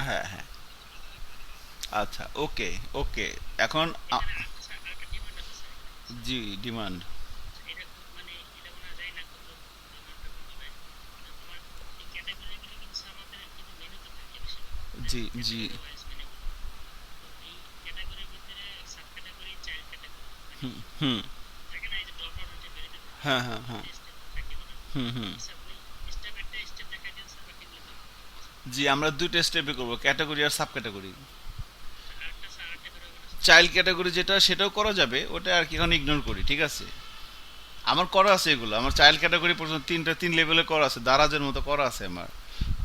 হ্যাঁ হ্যাঁ, আচ্ছা ওকে, ওকে। এখন জি, ডিমান্ড। জি জি। হুম হুম। হ্যাঁ হ্যাঁ হ্যাঁ। হুম হুম। জি, আমরা দুইটা স্টেপে করবো, ক্যাটাগরি আর সাব ক্যাটাগরি। চাইল্ড ক্যাটাগরি যেটা, সেটাও করা যাবে, ওটা আর কি এখন ইগনোর করি, ঠিক আছে। আমার করা আছে এগুলো, আমার চাইল্ড ক্যাটাগরি পর্যন্ত তিন লেভেলে করা আছে, দারাজের মতো করা আছে আমার।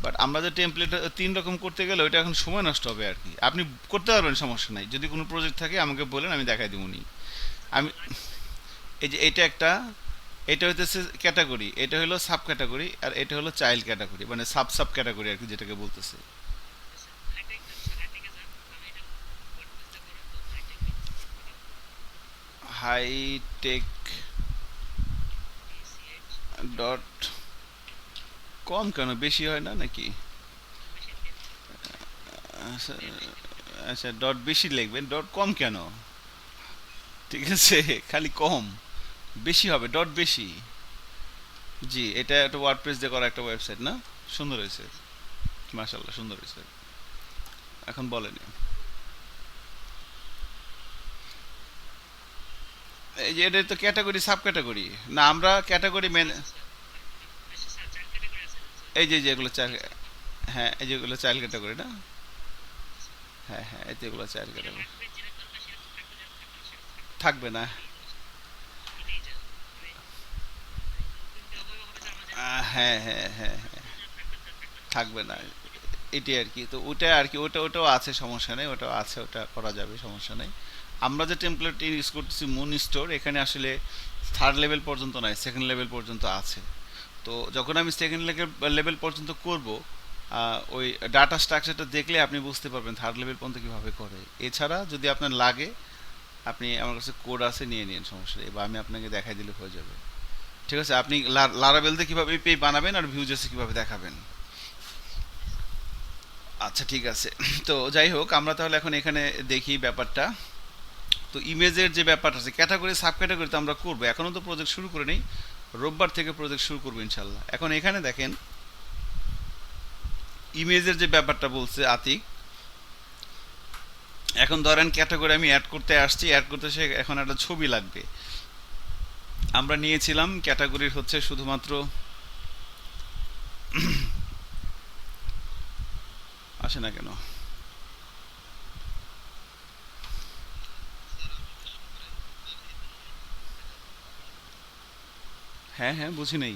বাট আমরা যে টেমপ্লেট তিন রকম করতে গেলে ওইটা এখন সময় নষ্ট হবে আর কি। আপনি করতে পারবেন, সমস্যা নাই, যদি কোনো প্রজেক্ট থাকে আমাকে বলেন, আমি দেখাই দিবনি। আমি এই যে এটা একটা, এটা হইতেছে ক্যাটাগরি, এটা হলো সাব ক্যাটাগরি, আর এটা হলো চাইল্ড ক্যাটাগরি, মানে সাব সাব ক্যাটাগরি আর কি, যেটাকে বলতেছে। হাইটেক ডট কম কেন, বেশি হয় না নাকি? আচ্ছা, আচ্ছা, ডট বেশি লিখবেন, ডট কম কেন? ঠিক আছে, খালি কম, বেশি হবে ডট বেশি। জি, এটা একটা ওয়ার্ডপ্রেস দিয়ে করা একটা ওয়েবসাইট না? সুন্দর হয়েছে, মাশাআল্লাহ সুন্দর হয়েছে। এখন বলেন, এই যে এটা তো ক্যাটাগরি সাব ক্যাটাগরি, না আমরা ক্যাটাগরি মেন। এই যে যেগুলো চাইল্ড, হ্যাঁ এই যেগুলো চাইল্ড ক্যাটাগরি না? হ্যাঁ হ্যাঁ, এই যেগুলো চাইল্ড ক্যাটাগরি থাকবে না। হ্যাঁ হ্যাঁ হ্যাঁ হ্যাঁ, থাকবে না, এটাই আর কি। তো ওটা আর কি, ওটা ওটাও আছে, সমস্যা নেই, ওটাও আছে, ওটা করা যাবে, সমস্যা নেই। আমরা যে টেমপ্লেট ইউজ করতেছি মুন স্টোর, এখানে আসলে থার্ড লেভেল পর্যন্ত নয়, সেকেন্ড লেভেল পর্যন্ত আছে। তো যখন আমি সেকেন্ড লেভেল পর্যন্ত করব, ওই ডাটা স্ট্রাকচারটা দেখলে আপনি বুঝতে পারবেন থার্ড লেভেল পর্যন্ত কীভাবে করে। এছাড়া যদি আপনার লাগে, আপনি আমার কাছে কোড আছে, নিয়ে নিন, সমস্যা নেই, বা আমি আপনাকে দেখাই দিলে হয়ে যাবে। ঠিক আছে, আপনি লারাবেলতে কীভাবে পেজ বানাবেন আর ভিউজেসে কীভাবে দেখাবেন। আচ্ছা ঠিক আছে। তো যাই হোক, আমরা তাহলে এখন এখানে দেখি ব্যাপারটা। তো ইমেজের যে ব্যাপারটা আছে, ক্যাটাগরি সাব ক্যাটাগরি তো আমরা করবো, এখনও তো প্রজেক্ট শুরু করে নেই, রোববার থেকে প্রজেক্ট শুরু করবো ইনশাল্লাহ। এখন এখানে দেখেন ইমেজের যে ব্যাপারটা বলছে আতিক, এখন ধরেন ক্যাটাগরি আমি অ্যাড করতে আসছি, অ্যাড করতে সে এখন একটা ছবি লাগবে। আমরা নিয়েছিলাম ক্যাটাগরির হচ্ছে শুধুমাত্র আসে না কেন, হ্যাঁ হ্যাঁ বুঝি নেই।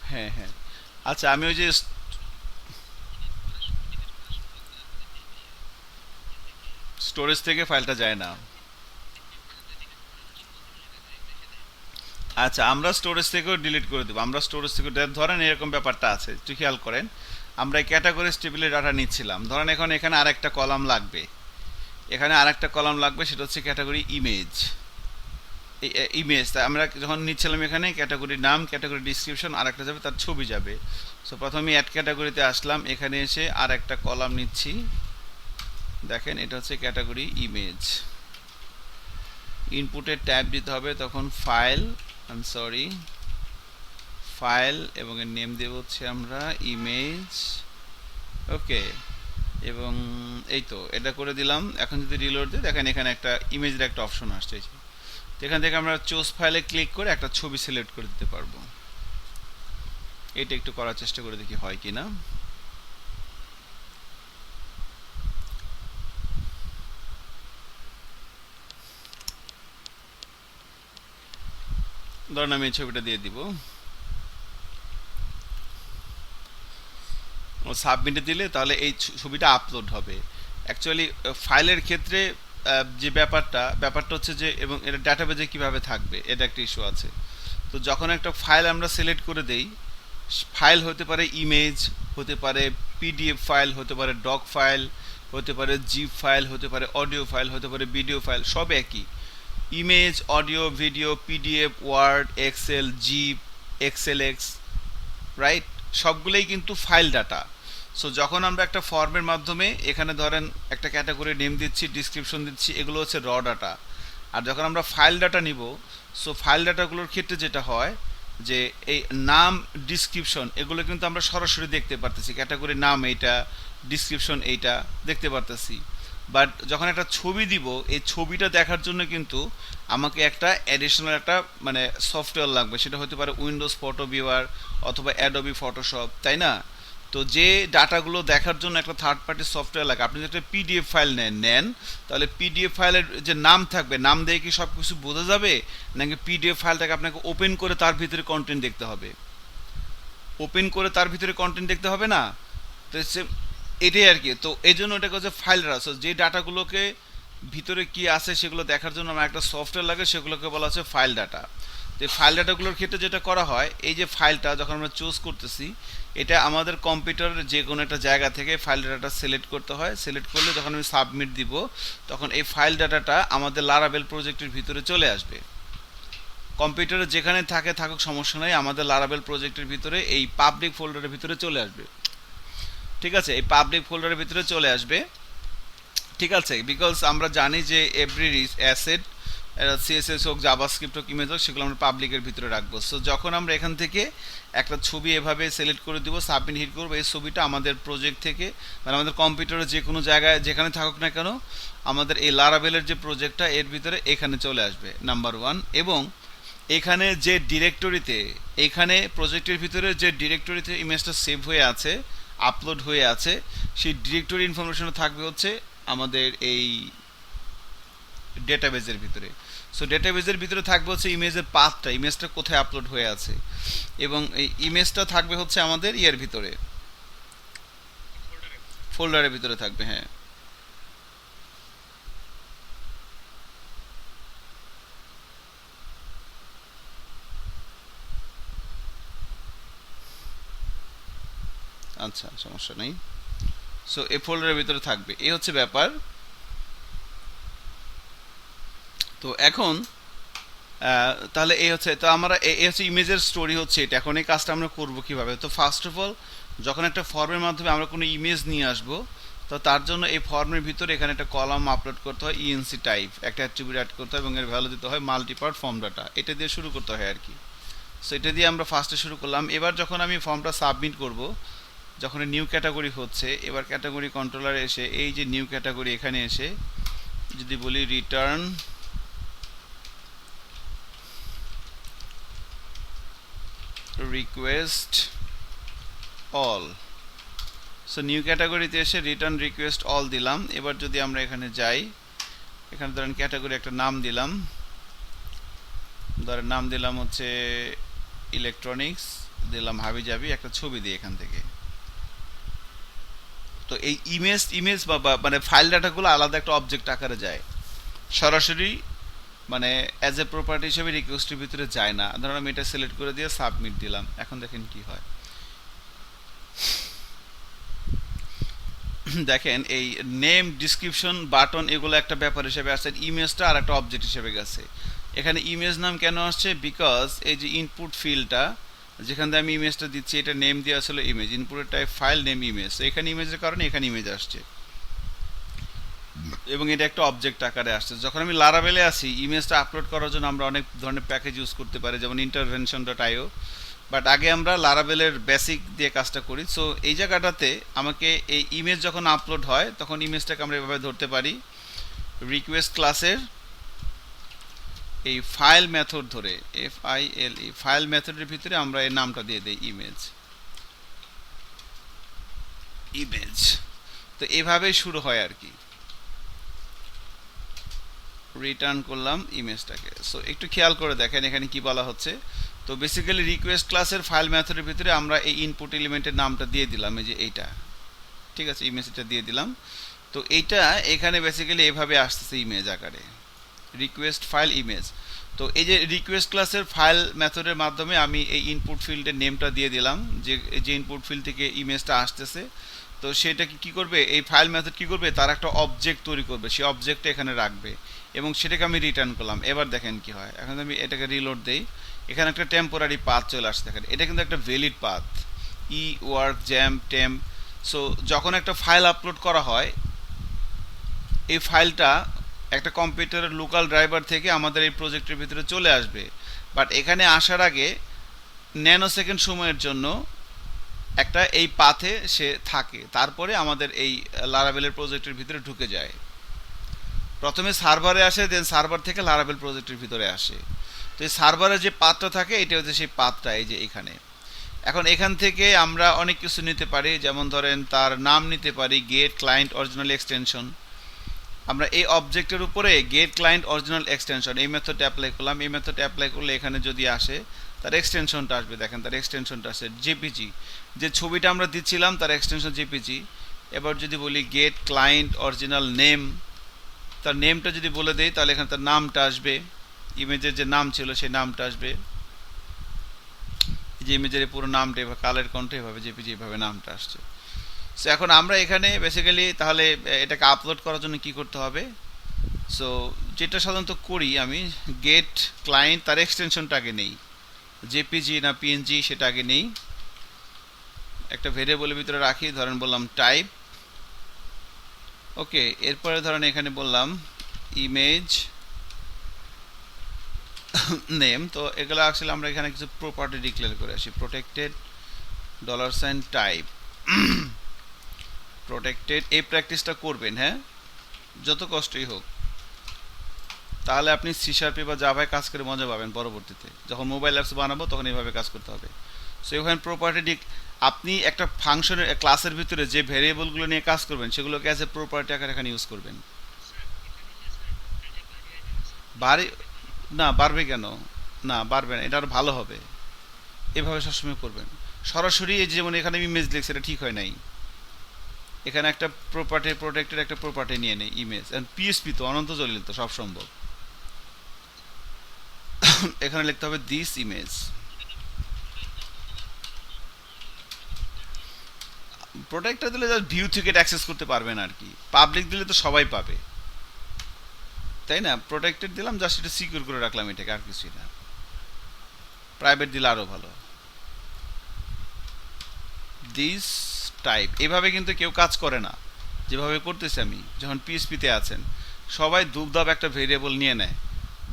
হ্যাঁ হ্যাঁ, আচ্ছা আমি ওই যে স্টোরেজ থেকে ফাইলটা যায় না। আচ্ছা, আমরা স্টোরেজ থেকেও ডিলিট করে দেবো, আমরা স্টোরেজ থেকে ধরেন এরকম ব্যাপারটা আছে, একটু খেয়াল করেন। আমরা এই ক্যাটাগরিজ টেবিলে ডাটা নিচ্ছিলাম, ধরেন এখন এখানে আরেকটা কলাম লাগবে, এখানে আরেকটা কলাম লাগবে, সেটা হচ্ছে ক্যাটাগরি ইমেজ। ইমেজ আমরা যখন নিচ্ছিলাম এখানে ক্যাটাগরির নাম, ক্যাটাগরি ডিসক্রিপশন, আর একটা যাবে তার ছবি যাবে। সো প্রথমে অ্যাড ক্যাটাগরিতে আসলাম, এখানে এসে আর একটা কলাম নিচ্ছি, দেখেন এটা হচ্ছে ক্যাটাগরি ইমেজ। ইনপুটের ট্যাব দিতে হবে, তখন ফাইল, সরি ফাইল, এবং এর নেম দেব হচ্ছে আমরা ইমেজ, ওকে। এবং এই তো এটা করে দিলাম। এখন যদি রিলোড দিই, দেখেন এখানে একটা ইমেজের একটা অপশন আসছে, এখান থেকে আমরা চুজ ফাইলে ক্লিক করে একটা ছবি সিলেক্ট করে দিতে পারবো। এটা একটু করার চেষ্টা করে দেখি হয় কি না। ধরুন আমি এই ছবিটা দিয়ে দিব, সাবমিটে দিলে তাহলে এই ছবিটা আপলোড হবে। অ্যাকচুয়ালি ফাইলের ক্ষেত্রে যে ব্যাপারটা হচ্ছে যে, এবং এটা ডাটাবেজে কিভাবে থাকবে, এটা একটা ইস্যু আছে। তো যখন একটা ফাইল আমরা সিলেক্ট করে দেই, ফাইল হতে পারে ইমেজ, হতে পারে পিডিএফ ফাইল, হতে পারে ডক ফাইল, হতে পারে জিপ ফাইল, হতে পারে অডিও ফাইল, হতে পারে ভিডিও ফাইল, সব একই। Image, audio, video, PDF, Word, Excel, zip, XLX, right, সবগুলোই কিন্তু ফাইল ডাটা। সো যখন আমরা একটা ফর্মের মাধ্যমে এখানে ধরেন একটা ক্যাটাগরি নেম দিচ্ছি, ডিসক্রিপশন দিচ্ছি, এগুলো হচ্ছে র ডাটা। আর যখন আমরা ফাইল ডাটা নিব, সো ফাইল ডাটাগুলোর ক্ষেত্রে যেটা হয় যে এই নাম, ডিসক্রিপশন, এগুলো কিন্তু আমরা সরাসরি দেখতে পারতেছি, ক্যাটাগরির নাম এইটা, ডিসক্রিপশন এইটা দেখতে পারতেছি। বাট যখন একটা ছবি দিব, এই ছবিটা দেখার জন্য কিন্তু আমাকে একটা অ্যাডিশনাল একটা মানে সফটওয়্যার লাগবে, সেটা হতে পারে উইন্ডোজ ফটো ভিউয়ার অথবা অ্যাডোবি ফটোশপ, তাই না? তো যে ডাটাগুলো দেখার জন্য একটা থার্ড পার্টি সফটওয়্যার লাগে। আপনি যদি একটা পিডিএফ ফাইল নেন, তাহলে পিডিএফ ফাইলের যে নাম থাকবে, নাম দিয়ে কি সব কিছু বোঝা যাবে, নাকি পিডিএফ ফাইলটাকে আপনাকে ওপেন করে তার ভিতরে কন্টেন্ট দেখতে হবে? ওপেন করে তার ভিতরে কন্টেন্ট দেখতে হবে না? তো এটাই আর কি। তো এই জন্য ওটাকে হচ্ছে ফাইল রাখা, যে ডাটাগুলোকে ভিতরে কি আছে সেগুলো দেখার জন্য আমার একটা সফটওয়্যার লাগে, সেগুলোকে বলা হচ্ছে ফাইল ডাটা। তো এই ফাইল ডাটাগুলোর ক্ষেত্রে যেটা করা হয়, এই যে ফাইলটা যখন আমরা চুজ করতেছি, এটা আমাদের কম্পিউটারের যে কোনো একটা জায়গা থেকে ফাইল ডাটাটা সিলেক্ট করতে হয়। সিলেক্ট করলে যখন আমি সাবমিট দিব, তখন এই ফাইল ডাটাটা আমাদের লারাবেল প্রজেক্টের ভিতরে চলে আসবে। কম্পিউটারে যেখানে থাকুক সমস্যা নেই, আমাদের লারাবেল প্রজেক্টের ভিতরে এই পাবলিক ফোল্ডারের ভিতরে চলে আসবে। ঠিক আছে, এই পাবলিক ফোল্ডারের ভিতরে চলে আসবে। ঠিক আছে, বিকজ আমরা জানি যে এভরি অ্যাসেট, সিএসএস হোক, জাভাস্ক্রিপ্ট হোক, ইমেজ হোক, সেগুলো আমরা পাবলিকের ভিতরে রাখবো। সো যখন আমরা এখান থেকে একটা ছবি এভাবে সিলেক্ট করে দিব, সাবমিট হিট করবো, এই ছবিটা আমাদের প্রজেক্ট থেকে, মানে আমাদের কম্পিউটারে যে কোনো জায়গায় যেখানে থাকুক না কেন, আমাদের এই লারাবেলের যে প্রজেক্টটা এর ভিতরে এখানে চলে আসবে, নাম্বার ওয়ান। এবং এখানে যে ডিরেক্টরিতে, এখানে প্রজেক্টের ভিতরে যে ডিরেক্টরিতে ইমেজটা সেভ হয়ে আছে, আপলোড হয়ে আছে, সেই ডিরেক্টরি ইনফরমেশনও থাকবে হচ্ছে আমাদের এই ডেটাবেজের ভিতরে। সো ডেটাবেজের ভিতরে থাকবে হচ্ছে ইমেজের পাথটা, ইমেজটা কোথায় আপলোড হয়ে আছে, এবং এই ইমেজটা থাকবে হচ্ছে আমাদের ইয়ের ভিতরে, ফোল্ডারের ভিতরে থাকবে। হ্যাঁ, আচ্ছা, সমস্যা নেই। সো এই ফোল্ডারের ভিতরে থাকবে, এই হচ্ছে ব্যাপার। তো এখন তাহলে এই হচ্ছে, তো আমরা এই হচ্ছে ইমেজের স্টোরি হচ্ছে এটা। এখন এই কাজটা আমরা করব কিভাবে? তো ফার্স্ট অফ অল, যখন একটা ফর্মের মাধ্যমে আমরা কোনো ইমেজ নিয়ে আসব, তো তার জন্য এই ফর্মের ভিতরে এখানে একটা কলাম আপলোড করতে হয়, ইএনসি টাইপ, একটা অ্যাট্রিবিউট অ্যাড করতে হয় এবং এর ভ্যালু দিতে হয় মাল্টিপার্ট ফর্ম ডাটা। এটা দিয়ে শুরু করতে হয় আর কি। সো এটা দিয়ে আমরা ফার্স্টে শুরু করলাম। এবার যখন আমি ফর্মটা সাবমিট করব, যখন নিউ ক্যাটাগরি হচ্ছে, এবার ক্যাটাগরি কন্ট্রোলারে এসে এই যে নিউ ক্যাটাগরি, এখানে এসে যদি বলি return request all, so new ক্যাটাগরিতে এসে রিটার্ন রিকোয়েস্ট অল দিলাম। এবার যদি আমরা এখানে যাই, এখানে ধরেন ক্যাটাগরি একটা নাম দিলাম, ধরেন নাম দিলাম হচ্ছে ইলেকট্রনিক্স, দিলাম হাবিজাবি, একটা ছবি দিই এখান থেকে। তো এই ইমেজ মানে ফাইল ডাটাগুলো আলাদা একটা অবজেক্ট আকারে যায়, সরাসরি মানে অ্যাজ এ প্রপার্টি হিসেবে রিকোয়েস্টের ভিতরে যায় না। ধরুন আমি এটা সিলেক্ট করে দিয়ে সাবমিট দিলাম, এখন দেখেন কি হয়। দেখেন এই নেম, ডিসক্রিপশন, বাটন এগুলো একটা ব্যাপার হিসেবে আসছে, ইমেজটা আর একটা অবজেক্ট হিসেবে গেছে। এখানে ইমেজ নাম কেন আসছে? বিকজ এই যে ইনপুট ফিল্ডটা যেখান থেকে আমি ইমেজটা দিচ্ছি, এটা নেম দিয়ে আসলে ইমেজ, ইনপুটের টাইপ ফাইল, নেম ইমেজ, তো এখানে ইমেজের কারণে এখানে ইমেজ আসছে এবং এটা একটা অবজেক্ট আকারে আসছে। যখন আমি লারাভেলে আসি, ইমেজটা আপলোড করার জন্য আমরা অনেক ধরনের প্যাকেজ ইউজ করতে পারি, যেমন ইন্টারভেনশন ডট আইও, বাট আগে আমরা লারাভেলের বেসিক দিয়ে কাজটা করি। সো এই জায়গাটাতে আমাকে এই ইমেজ যখন আপলোড হয়, তখন ইমেজটাকে আমরা এভাবে ধরতে পারি, রিকোয়েস্ট ক্লাসের এই ফাইল মেথড ধরে, FILE ফাইল মেথডের ভিতরে আমরা এই নামটা দিয়ে দেই ইমেজ। তো এভাবেই শুরু হয় আর কি। রিটার্ন করলাম ইমেজটাকে। সো একটু খেয়াল করে দেখেন এখানে কি বলা হচ্ছে। তো বেসিক্যালি রিকোয়েস্ট ক্লাসের ফাইল মেথডের ভিতরে আমরা এই ইনপুট এলিমেন্টের নামটা দিয়ে দিলাম, এই যে এইটা, ঠিক আছে, ইমেজটা দিয়ে দিলাম। তো এইটা এখানে বেসিক্যালি এভাবে আসতেছে ইমেজ আকারে, রিকোয়েস্ট ফাইল ইমেজ। তো এই যে রিকোয়েস্ট ক্লাসের ফাইল মেথডের মাধ্যমে আমি এই ইনপুট ফিল্ডের নেমটা দিয়ে দিলাম, যে ইনপুট ফিল্ড থেকে ইমেজটা আসতেছে। তো সেটা কি করবে, এই ফাইল মেথড কি করবে, তার একটা অবজেক্ট তৈরি করবে, সেই অবজেক্টটা এখানে রাখবে এবং সেটাকে আমি রিটার্ন করলাম। এবার দেখেন কি হয়, এখন আমি এটাকে রিলোড দেই, এখানে একটা টেম্পোরারি পাথ চলে আসছে। দেখেন এটা কিন্তু একটা valid path, work jam temp. So যখন একটা ফাইল আপলোড করা হয়, এই ফাইলটা একটা কম্পিউটারের লোকাল ড্রাইভার থেকে আমাদের এই প্রজেক্টের ভিতরে চলে আসবে, বাট এখানে আসার আগে ন্যানো সেকেন্ড সময়ের জন্য একটা এই পাথে সে থাকে, তারপরে আমাদের এই লারাভেলের প্রজেক্টের ভিতরে ঢুকে যায়। প্রথমে সার্ভারে আসে, দেন সার্ভার থেকে লারাভেল প্রজেক্টের ভিতরে আসে। তো এই সার্ভারে যে পাথটা থাকে, এটা হচ্ছে সেই পাথটা, এই যে এখানে। এখন এখান থেকে আমরা অনেক কিছু নিতে পারি, যেমন ধরেন তার নাম নিতে পারি, গেট ক্লায়েন্ট অরিজিনাল এক্সটেনশন। আমরা এই অবজেক্টের উপরে গেট ক্লায়েন্ট অরিজিনাল এক্সটেনশন এই মেথডটা অ্যাপ্লাই করলাম। এই মেথডটা অ্যাপ্লাই করলে এখানে যদি আসে, তার এক্সটেনশনটা আসবে। দেখেন তার এক্সটেনশনটা আসে জেপিজি, যে ছবিটা আমরা দিচ্ছিলাম তার এক্সটেনশন জেপিজি। এবার যদি বলি গেট ক্লায়েন্ট অরিজিনাল নেম, তার নেমটা যদি বলে দেই, তাহলে এখানে তার নামটা আসবে, ইমেজের যে নাম ছিল সেই নামটা আসবে, যে ইমেজের পুরো নামটা এভাবে কালের কণ্ঠে এভাবে জেপিজি এভাবে নামটা আসছে। সো এখন আমরা এখানে বেসিক্যালি তাহলে এটাকে আপলোড করার জন্য কি করতে হবে? সো যেটা সাধারণত করি আমি, গেট ক্লায়েন্ট তার এক্সটেনশনটা আগে নেই, জেপিজি না পিএনজি সেটা আগে নেই, একটা ভেরিয়েবলের ভিতরে রাখি, ধরেন বললাম টাইপ, ওকে। এরপরে ধরেন এখানে বললাম ইমেজ নেম। তো এগুলো আসলে আমরা এখানে কিছু প্রপার্টি ডিক্লেয়ার করে আসি, প্রোটেক্টেড $টাইপ প্রোটেক্টেড। এই প্র্যাকটিসটা করবেন, হ্যাঁ, যত কষ্টই হোক, তাহলে আপনি C# বা জাভায় কাজ করে মজা পাবেন। পরবর্তীতে যখন মোবাইল অ্যাপস বানাবো তখন এইভাবে কাজ করতে হবে। সো এখানে প্রপার্টি, আপনি একটা ফাংশনের ক্লাসের ভিতরে যে ভেরিয়েবলগুলো নিয়ে কাজ করবেন সেগুলোকে অ্যাজ এ প্রপার্টি আকারে এখানে ইউজ করবেন। বাড়ি না, বাড়বে কেন? না, বাড়বে না, এটা আরও ভালো হবে। এভাবে সবসময় করবেন। সরাসরি এই যেমন এখানে ইমেজ লিখছে, এটা ঠিক হয় নাই। এখানে একটা প্রপার্টি, প্রোটেক্টেড একটা প্রপার্টি নিয়ে নেই ইমেজ, পিএসপি তো অনন্ত জলিল, তো সব সম্ভব। এখানে লিখতে হবে দিস ইমেজ। প্রোটেক্টর দিলে জাস্ট ভিউ থেকে অ্যাক্সেস করতে পারবেন আর কি, পাবলিক দিলে তো সবাই পাবে, তাই না? প্রোটেক্টেড দিলাম, জাস্ট এটা সিকিউর করে রাখলাম এটাকে, আর কিছুই না। প্রাইভেট দিলে আরও ভালো। দিস টাইপ এভাবে কিন্তু কেউ কাজ করে না যেভাবে করতেছি আমি। যখন পিএসপিতে আছেন সবাই দুবদাব একটা ভেরিয়েবল নিয়ে নেয়,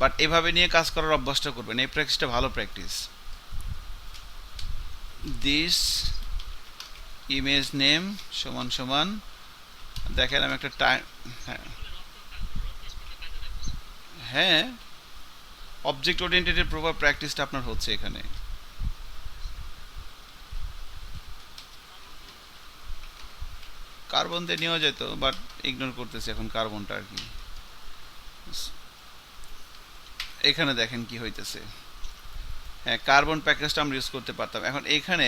বাট এভাবে নিয়ে কাজ করার অভ্যাসটা করবেন, এই প্র্যাকটিসটা ভালো প্র্যাকটিস। দিস ইমেজ নেম সমান সমান, দেখেন আমি একটা টাইম, হ্যাঁ অবজেক্ট ওরিয়েন্টেডের প্রপার প্র্যাকটিসটা আপনার হচ্ছে এখানে। কার্বন দিয়ে নেওয়া যেত, বাট ইগনোর করতেছি এখন কার্বনটা আর কি। এখানে দেখেন কি হইতেছে, হ্যাঁ কার্বন প্যাকেজটা আমরা ইউজ করতে পারতাম। এখন এখানে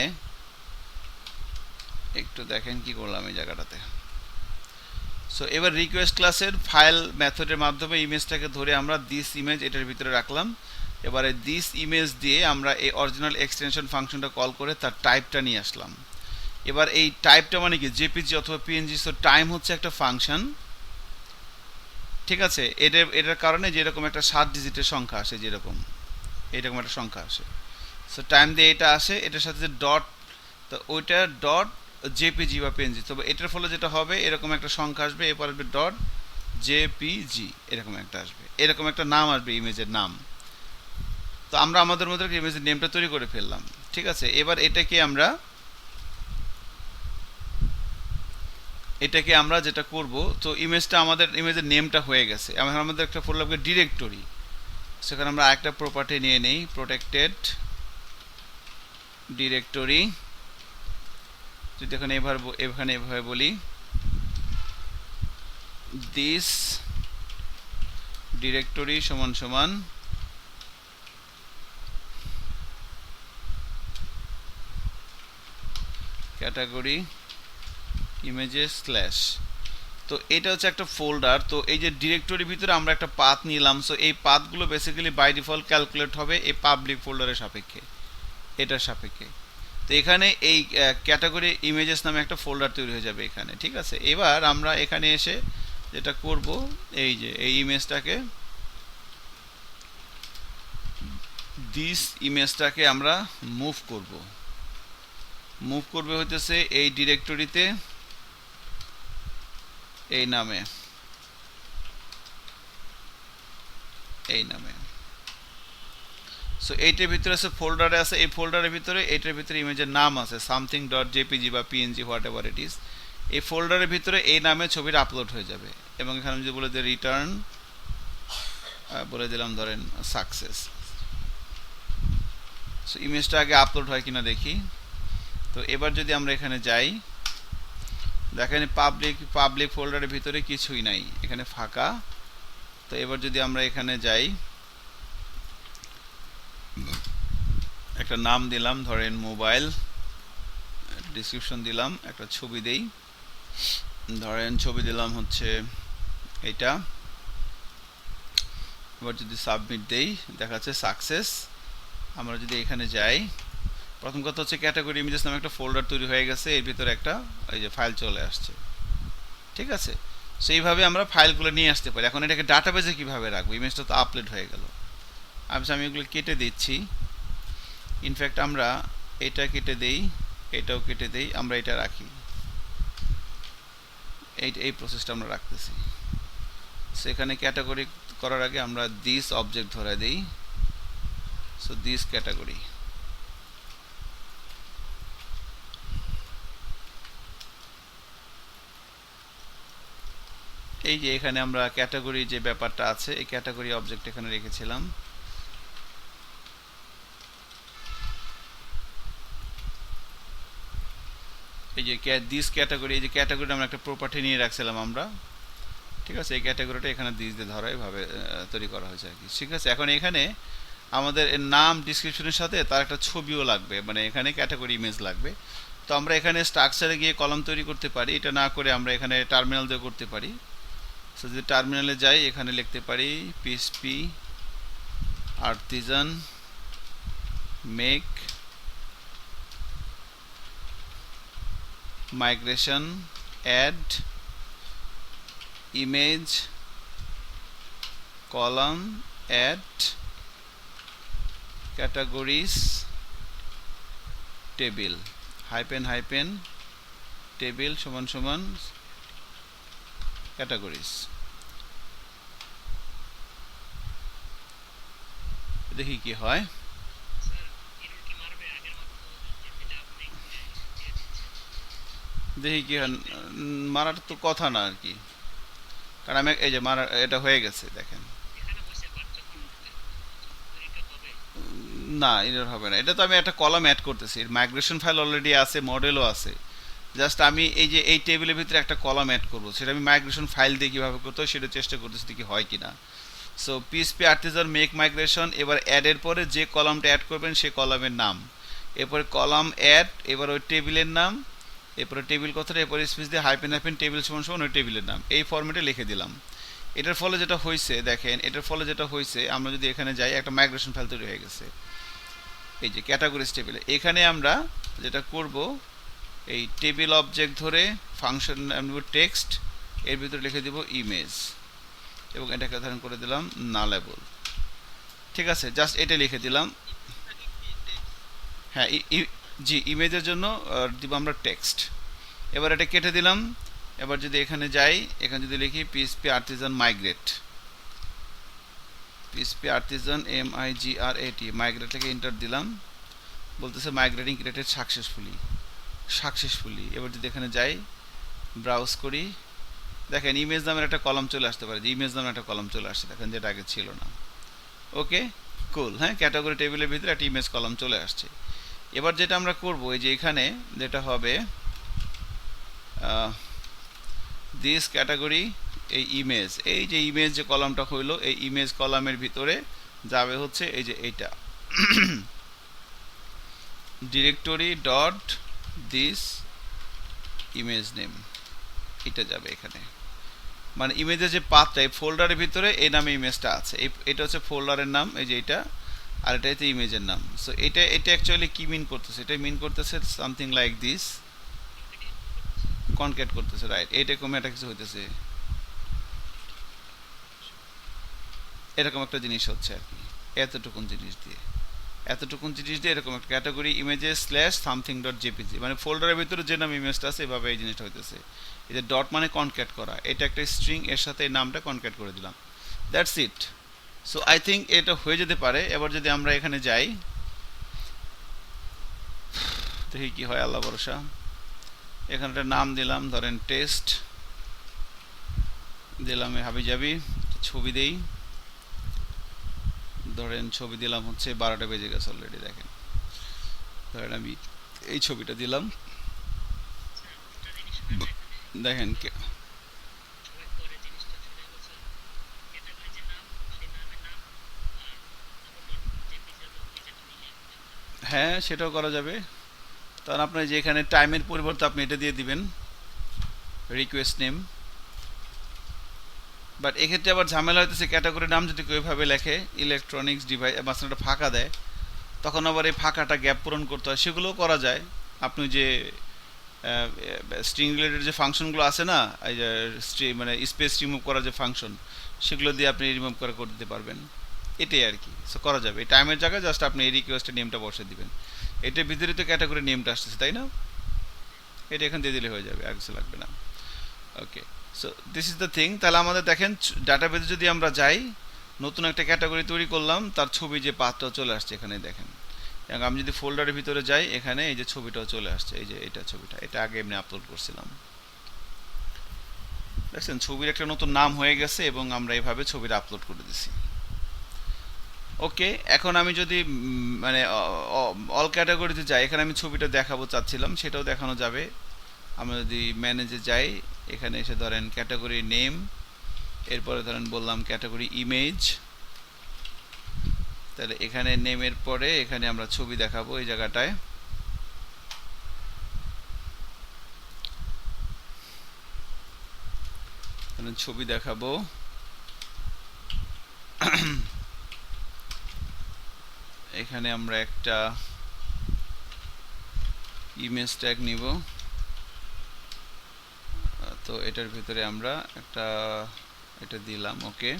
একটু দেখেন কি করলাম এই জায়গাটাতে। সো এবার রিকোয়েস্ট ক্লাসের ফাইল মেথডের মাধ্যমে ইমেজটাকে ধরে আমরা দিস ইমেজ এটার ভিতরে রাখলাম। এবারে দিস ইমেজ দিয়ে আমরা এই অরিজিনাল এক্সটেনশন ফাংশনটা কল করে তার টাইপটা নিয়ে আসলাম। এবার এই টাইপটা মানে কি, জেপিজি অথবা পিএনজি। সো টাইম হচ্ছে একটা ফাংশন, ঠিক আছে? এটার কারণে যেরকম একটা 7 ডিজিটের সংখ্যা আসে, যেরকম এরকম একটা সংখ্যা আসে। সো টাইম দিয়ে এটা আসে, এটার সাথে যে ডট, তো ওইটা ডট জেপিজি বা পিএনজি। তবে এটার ফলে যেটা হবে এরকম একটা সংখ্যা আসবে, এরপর আসবে ডট জেপিজি, এরকম একটা আসবে, এরকম একটা নাম আসবে ইমেজের নাম। তো আমরা আমাদের মধ্যে ইমেজের নেমটা তৈরি করে ফেললাম, ঠিক আছে? এবার এটাকে আমরা যেটা করব, তো ইমেজটা আমাদের ইমেজের নেমটা হয়ে গেছে, আমাদের একটা ফোল্ডার লাগবে ডিরেক্টরি। সেখানে আমরা আরেকটা প্রপার্টি নিয়ে নেই, প্রোটেক্টেড ডিরেক্টরি। যদি এখানে এভাবে বলি, দিস ডিরেক্টরি সমান সমান ক্যাটাগরি ইমেজেস স্ল্যাশ। তো এটা হচ্ছে একটা ফোল্ডার। তো এই যে ডিরেক্টরির ভিতরে আমরা একটা পাথ নিলাম। সো এই পাথগুলো বেসিক্যালি বাই ডিফল্ট ক্যালকুলেট হবে এই পাবলিক ফোল্ডারের সাপেক্ষে, এটার সাপেক্ষে। তো এখানে এই ক্যাটাগরি ইমেজেস নামে একটা ফোল্ডার তৈরি হয়ে যাবে এখানে, ঠিক আছে? এবার আমরা এখানে এসে যেটা করব, এই যে এই ইমেজটাকে, দিস ইমেজটাকে আমরা মুভ করবে হইতেছে এই ডিরেক্টরিতে এই নামে, সো এইটার ভিতরে আছে ফোল্ডারে আছে, এই ফোল্ডারের ভিতরে এইটার ভিতরে ইমেজের নাম আছে সামথিং ডট জেপিজি বা PNG, what ever it is. এই ফোল্ডারের ভিতরে এই নামে ছবিটা আপলোড হয়ে যাবে। এবং এখানে যদি বলে দিই রিটার্ন, বলে দিলাম ধরেন সাকসেস। সো ইমেজটা আগে আপলোড হয় কিনা দেখি। তো এবার যদি আমরা এখানে যাই, দেখেন পাবলিক ফোল্ডারের ভিতরে কিছুই নাই, এখানে ফাঁকা। তো এবার যদি আমরা এখানে যাই, একটা নাম দিলাম ধরেন মোবাইল, ডিসক্রিপশন দিলাম, একটা ছবি দেই, ধরেন ছবি দিলাম হচ্ছে এইটা। এবার যদি সাবমিট দেই, দেখাচ্ছে সাকসেস। আমরা যদি এখানে যাই, প্রথম কথা হচ্ছে ক্যাটাগরি ইমেজেস নামে একটা ফোল্ডার তৈরি হয়ে গেছে, এর ভিতরে একটা এই যে ফাইল চলে আসছে, ঠিক আছে? সেইভাবে আমরা ফাইলগুলো নিয়ে আসতে পারি। এখন এটাকে ডাটাবেজে কিভাবে রাখবো, ইমেজটা তো আপলোড হয়ে গেল। আমি এগুলো কেটে দিচ্ছি। ইনফ্যাক্ট আমরা এটা কেটে দেই, এটাও কেটে দেই, আমরা এটা রাখি, এই প্রসেসটা আমরা রাখতেছি। সেখানে ক্যাটাগরি করার আগে আমরা দিস অবজেক্ট ধরে দেই। সো দিস ক্যাটাগরি, এই যে এখানে আমরা ক্যাটাগরি যে ব্যাপারটা আছে, এই ক্যাটাগরি অবজেক্ট এখানে রেখেছিলাম। এই যে দিস ক্যাটাগরি, এই যে ক্যাটাগরিটা আমরা একটা প্রপার্টি নিয়ে রাখছিলাম আমরা, ঠিক আছে? এই ক্যাটাগরিটা এখানে দিস দিয়ে ধরা এভাবে তৈরি করা হয়েছে আর কি, ঠিক আছে? এখন এখানে আমাদের এর নাম ডিসক্রিপশনের সাথে তার একটা ছবিও লাগবে, মানে এখানে ক্যাটাগরি ইমেজ লাগবে। তো আমরা এখানে স্ট্রাকচারে গিয়ে কলাম তৈরি করতে পারি, এটা না করে আমরা এখানে টার্মিনাল দিয়ে করতে পারি। সো যদি টার্মিনালে যাই, এখানে লিখতে পারি PSP Artisan make migration, add image column at categories table hyphen hyphen table সমান সমান categories। দেখি কি হয়। দেখি কি হয়। মারার তো কথা না আর কি, কারণ আমি এই যে মারা এটা হয়ে গেছে দেখেন। না এরর হবে না, এটা তো আমি একটা কলাম অ্যাড করতেছি, মাইগ্রেশন ফাইল অলরেডি আছে, মডেলও আছে, জাস্ট আমি এই যে এই টেবিলের ভিতরে একটা কলাম অ্যাড করব, সেটা আমি মাইগ্রেশন ফাইল দিয়ে কীভাবে করতে হয় সেটা চেষ্টা করতেছি দেখি হয় কিনা। So PSP Artisan make migration, এবার অ্যাডের পরে যে কলামটা অ্যাড করবেন সেই কলামের নাম, এরপরে কলাম অ্যাড, এবার ওই টেবিলের নাম, এরপরে টেবিল কথাটা, এরপরে স্পেস দিয়ে হাইপেন হাইপেন টেবিল সমান সমান ওই টেবিলের নাম, এই ফরম্যাটে লিখে দিলাম। এটার ফলে যেটা হয়েছে দেখেন, এটার ফলে যেটা হয়েছে আমরা যদি এখানে যাই একটা মাইগ্রেশন ফাইল তৈরি হয়ে গেছে এই যে ক্যাটাগরিজ টেবিলে। এখানে আমরা যেটা করব এই টেবিল অবজেক্ট ধরে ফাংশন টেক্সট এর ভিতরে লিখে দিব ইমেজ এবং এটাকে ধারণ করে দিলাম নালেবল। ঠিক আছে, জাস্ট এটা লিখে দিলাম। হ্যাঁ জি, ইমেজের জন্য দিব আমরা টেক্সট। এবার এটা কেটে দিলাম। এবার যদি এখানে যাই, এখানে যদি লিখি PSP Artisan migrate, PSP Artisan MIGRAT migrate লিখে এন্টার দিলাম, বলতেছে মাইগ্রেটিং ক্রিয়েটেড সাকসেসফুলি। এবার যদি এখানে যাই ব্রাউজ করি, দেখেন ইমেজ নামের একটা কলাম চলে আসতে পারে, যে ইমেজ নামের একটা কলাম চলে আসছে দেখেন, যেটা আগে ছিল না। ওকে কুল, হ্যাঁ ক্যাটাগরি টেবিলের ভিতরে একটা ইমেজ কলাম চলে আসছে। এবার যেটা আমরা করব এই যে এখানে যেটা হবে দিস ক্যাটাগরি, এই ইমেজ, এই যে ইমেজ যে কলামটা হইলো এই ইমেজ কলামের ভিতরে যাবে হচ্ছে এই যে এইটা directory dot this image name, এটা যাবে এখানে। মানে ইমেজের যে পাথটা এই ফোল্ডারের ভিতরে এই নামে ইমেজটা আছে, এটা হচ্ছে ফোল্ডারের নাম এই যে এটা, আর এটা হচ্ছে ইমেজের নাম। সো এটা অ্যাকচুয়ালি কি মিন করতেছে, এটা মিন করতেছে সামথিং লাইক দিস, কনক্যাট করতেছে, রাইট, এইরকম একটা কিছু হইতেছে, এরকম একটা জিনিস হচ্ছে আর কি, এতটুকুন জিনিস দিয়ে এরকম একটা category images slash something dot JPG, মানে ফোল্ডারের ভিতরে যে নাম ইমেজটা আছে এভাবে এই জিনিসটা হইতেছে। এই যে ডট মানে কনক্যাট করা, এটা একটা স্ট্রিং, এর সাথে এই নামটা কনক্যাট করে দিলাম, that's it. So I think এটা হয়ে যেতে পারে। এবার যদি আমরা এখানে যাই দেখি কি হয়, আল্লাহ ভরসা। এখানে একটা নাম দিলাম, ধরেন টেস্ট দিলাম, হাবিজাবি ছবি দেই, ধরেন ছবি দিলাম হচ্ছে 12টা বেজে গেছে অলরেডি, দেখেন ধরেন আমি এই ছবিটা দিলাম, দেখেন হ্যাঁ সেটাও করা যাবে। তখন আপনার যে এখানে টাইমের পরিবর্তে আপনি এটা দিয়ে দিবেন রিকোয়েস্ট নেম। বাট এক্ষেত্রে আবার ঝামেলা হইতেছে, ক্যাটাগরির নাম যদি কেউ এভাবে লেখে ইলেকট্রনিক্স ডিভাইস, মাঝখানে ফাঁকা দেয়, তখন আবার এই ফাঁকাটা গ্যাপ পূরণ করতে হয়, সেগুলোও করা যায়। আপনি যে স্ট্রিং রিলেটেড যে ফাংশনগুলো আছে না, এই যে মানে স্পেস রিমুভ করার যে ফাংশন, সেগুলো দিয়ে আপনি রিমুভ করে দিতে পারবেন, এটাই আর কি। সো করা যাবে, এই টাইমের জায়গায় জাস্ট আপনি এই রিকোয়েস্টের নেমটা বসে দিবেন, এটার ভিতরে তো ক্যাটাগরি নেমটা আসতেছে তাই না, এটা এখান দিয়ে দিলে হয়ে যাবে, আর কিছু লাগবে না। Okay, so this is the thing. তাহলে আমাদের দেখেন ডাটাবেসে যদি আমরা যাই, নতুন একটা ক্যাটাগরি তৈরি করলাম, তার ছবি যে পাথটাও চলে আসছে এখানে দেখেন। এবং আমি যদি ফোল্ডারের ভিতরে যাই, এখানে এই যে ছবিটাও চলে আসছে, এই যে এটা ছবিটা, এটা আগে এমনি আপলোড করছিলাম, দেখছেন ছবির একটা নতুন নাম হয়ে গেছে এবং আমরা এভাবে ছবিটা আপলোড করে দিছি। ওকে, এখন আমি যদি মানে অল ক্যাটাগরিতে যাই, এখানে আমি ছবিটা দেখাবো চাচ্ছিলাম, সেটাও দেখানো যাবে। আমরা যদি ম্যানেজে যাই, এখানে এসে ধরেন ক্যাটাগরি নেম, এরপরে ধরেন বললাম ক্যাটাগরি ইমেজ, তাহলে এখানে নেমের পরে এখানে আমরা ছবি দেখাবো, এই জায়গাটায় ছবি দেখাবো। এখানে আমরা একটা ইমেজ ট্যাগ নিব, তো এটার ভিতরে আমরা একটা এটা দিলাম। ওকে,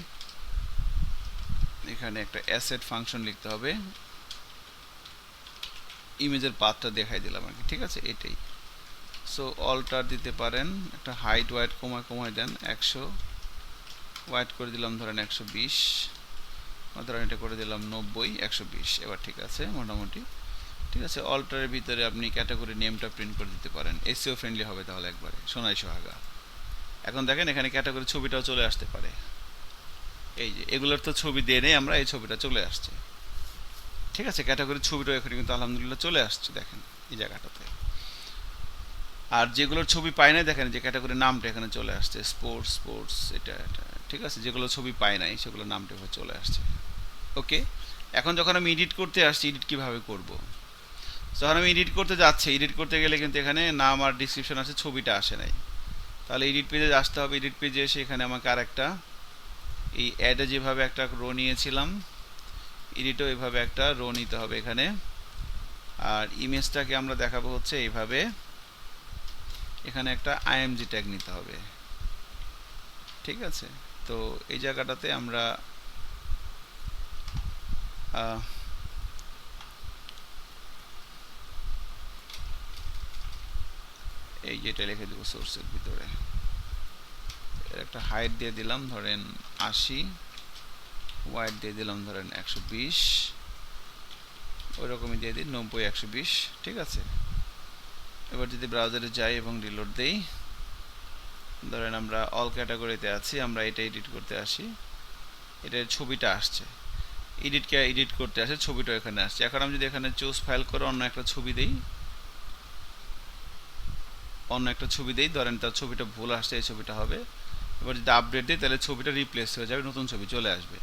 এখানে একটা অ্যাসেট ফাংশন লিখতে হবে, ইমেজের পাথটা দেখাই দিলাম আর কি, ঠিক আছে এটাই। সো অল্টার দিতে পারেন, একটা হাইট ওয়াইট কমায় দেন 100, ওয়াইট করে দিলাম ধরেন 120, ধরেন এটা করে দিলাম 90, 120। এবার ঠিক আছে, মোটামুটি ঠিক আছে। অল্টারের ভিতরে আপনি ক্যাটাগরি নেমটা প্রিন্ট করে দিতে পারেন, এসইও ফ্রেন্ডলি হবে তাহলে একবারে সোনাই সোহাগা। এখন দেখেন এখানে ক্যাটাগরি ছবিটাও চলে আসতে পারে, এই যে এগুলোর তো ছবি দিয়ে নেই আমরা, এই ছবিটা চলে আসছে, ঠিক আছে। ক্যাটাগরির ছবিটাও এখানে কিন্তু আলহামদুলিল্লাহ চলে আসছে, দেখেন এই জায়গাটাতে। আর যেগুলোর ছবি পাই না দেখেন যে ক্যাটাগরির নামটা এখানে চলে আসছে, স্পোর্টস এটা, ঠিক আছে। যেগুলো ছবি পাই নাই সেগুলো নামটা এভাবে চলে আসছে। ওকে, এখন যখন আমি এডিট করতে আসছি, এডিট কিভাবে করব, যখন আমি এডিট করতে যাচ্ছি, এডিট করতে গেলে কিন্তু এখানে নাম আর ডিসক্রিপশন আছে, ছবিটা আসে নাই। তাহলে এডিট পেজে আসতে হবে, এডিট পেজে এসে এখানে আমাকে আর একটা এই অ্যাডে যেভাবে একটা রো নিয়েছিলাম, এডিটও এইভাবে একটা রো নিতে হবে এখানে। আর ইমেজটাকে আমরা দেখাবো হচ্ছে এইভাবে, এখানে একটা আইএমজি ট্যাগ নিতে হবে, ঠিক আছে। তো এই জায়গাটাতে আমরা এই যেটা লিখে দেবো সোর্সের ভিতরে, এর একটা হাইট দিয়ে দিলাম ধরেন 80, ওয়াইড দিয়ে দিলাম ধরেন 120, ওই রকমই দিয়ে দিই 90, 120, ঠিক আছে। এবার যদি ব্রাউজারে যাই এবং রিলোড দেই, ধরেন আমরা অল ক্যাটাগরিতে আছি, আমরা এটা এডিট করতে আসি, এটার ছবিটা আসছে, এডিট করতে আসে, ছবিটা এখানে আসছে। এখন আমি যদি এখানে চুজ ফাইল করে অন্য একটা ছবি দেই, ধরেন তার ছবিটা ভুল আসছে, এই ছবিটা হবে। এবার যদি আপডেট দিই তাহলে ছবিটা রিপ্লেস হয়ে যাবে, নতুন ছবি চলে আসবে।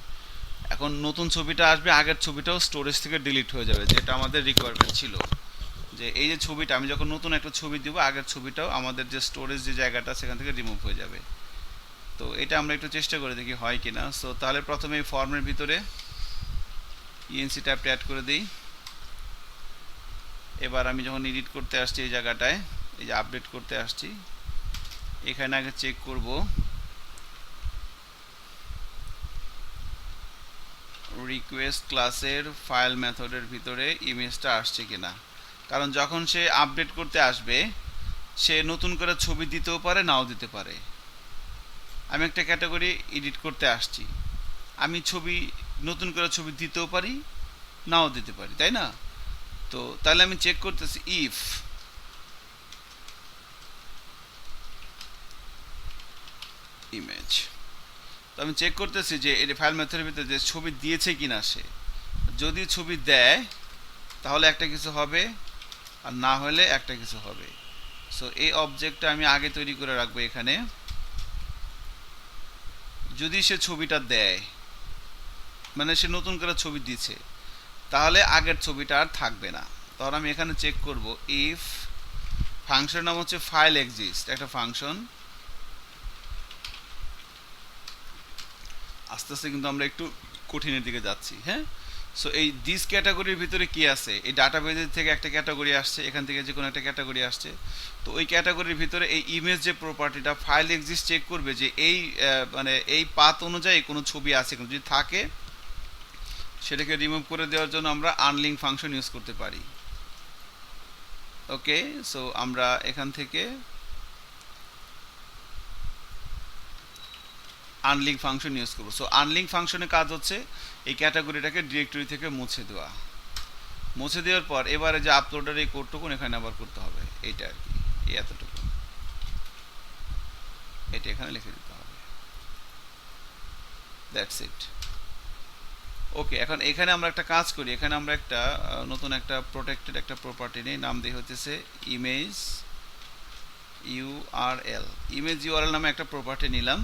এখন নতুন ছবিটা আসবে, আগের ছবিটাও স্টোরেজ থেকে ডিলিট হয়ে যাবে, যেটা আমাদের রিকোয়ারমেন্ট ছিল, যে এই যে ছবিটা আমি যখন নতুন একটা ছবি দিব, আগের ছবিটাও আমাদের যে স্টোরেজ যে জায়গাটা সেখান থেকে রিমুভ হয়ে যাবে। তো এটা আমরা একটু চেষ্টা করে দেখি হয় কিনা। সো তাহলে প্রথমে এই ফর্মের ভিতরে ইএনসি ট্যাবটা অ্যাড করে দিই। এবার আমি যখন এডিট করতে আসছি এই জায়গাটায়, এই যে আপডেট করতে আসছি, এখানে আগে চেক করব রিকোয়েস্ট ক্লাসের ফাইল মেথডের ভিতরে ইমেজটা আসছে কিনা। কারণ যখন সে আপডেট করতে আসবে, সে নতুন করে ছবি দিতেও পারে, নাও দিতে পারে। আমি একটা ক্যাটাগরি এডিট করতে আসছি, আমি ছবি নতুন করে ছবি দিতেও পারি, নাও দিতে পারি, তাই না? তো তাহলে আমি চেক করতেছি ইফ ইমেজ, তো আমি চেক করতেছি যে এই ফাইল মেথডের ভিতরে যে ছবি দিয়েছে কিনা সে। যদি ছবি দেয় তাহলে একটা কিছু হবে, আর না হলে একটা কিছু হবে। সো এই অবজেক্টটা আমি আগে তৈরি করে রাখবো এখানে। যদি সে ছবিটা দেয়, মানে সে নতুন করে ছবি দিচ্ছে, তাহলে আগের ছবিটা আর থাকবে না। তখন আমি এখানে চেক করব ইফ, ফাংশন নাম হচ্ছে ফাইল এক্সিস্ট, একটা ফাংশন। আস্তে আস্তে কিন্তু আমরা একটু কঠিনের দিকে যাচ্ছি, হ্যাঁ। সো এই দিস ক্যাটাগরির ভিতরে কি আছে, এই ডাটাবেজের থেকে একটা ক্যাটাগরি আসছে, এখান থেকে যে কোনো একটা ক্যাটাগরি আসছে। তো ওই ক্যাটাগরির ভিতরে এই ইমেজ যে প্রপার্টিটা, ফাইল এক্সিস্ট চেক করবে যে এই মানে এই পাথ অনুযায়ী কোনো ছবি আছে, যদি থাকে সেটাকে রিমুভ করে দেওয়ার জন্য আমরা আনলিঙ্ক ফাংশন ইউজ করতে পারি। ওকে, সো আমরা এখান থেকে আনলিঙ্ক ফাংশন ইউজ করবো। সো আনলিঙ্ক ফাংশনের কাজ হচ্ছে এই ক্যাটাগরিটাকে ডিরেক্টরি থেকে মুছে দেওয়ার পর এবারে যে আপলোডের এই কোডটুকু এখানে আবার করতে হবে, এইটা আর কি, এই এতটুকু, এটা এখানে লিখে দিতে হবে, দ্যাটস ইট। ওকে, এখন এখানে আমরা একটা কাজ করি, এখানে আমরা একটা নতুন একটা প্রোটেক্টেড একটা প্রপার্টি নিই, নাম দিয়ে হচ্ছে ইমেজ ইউআরএল। ইমেজ ইউআরএল নামে একটা প্রপার্টি নিলাম,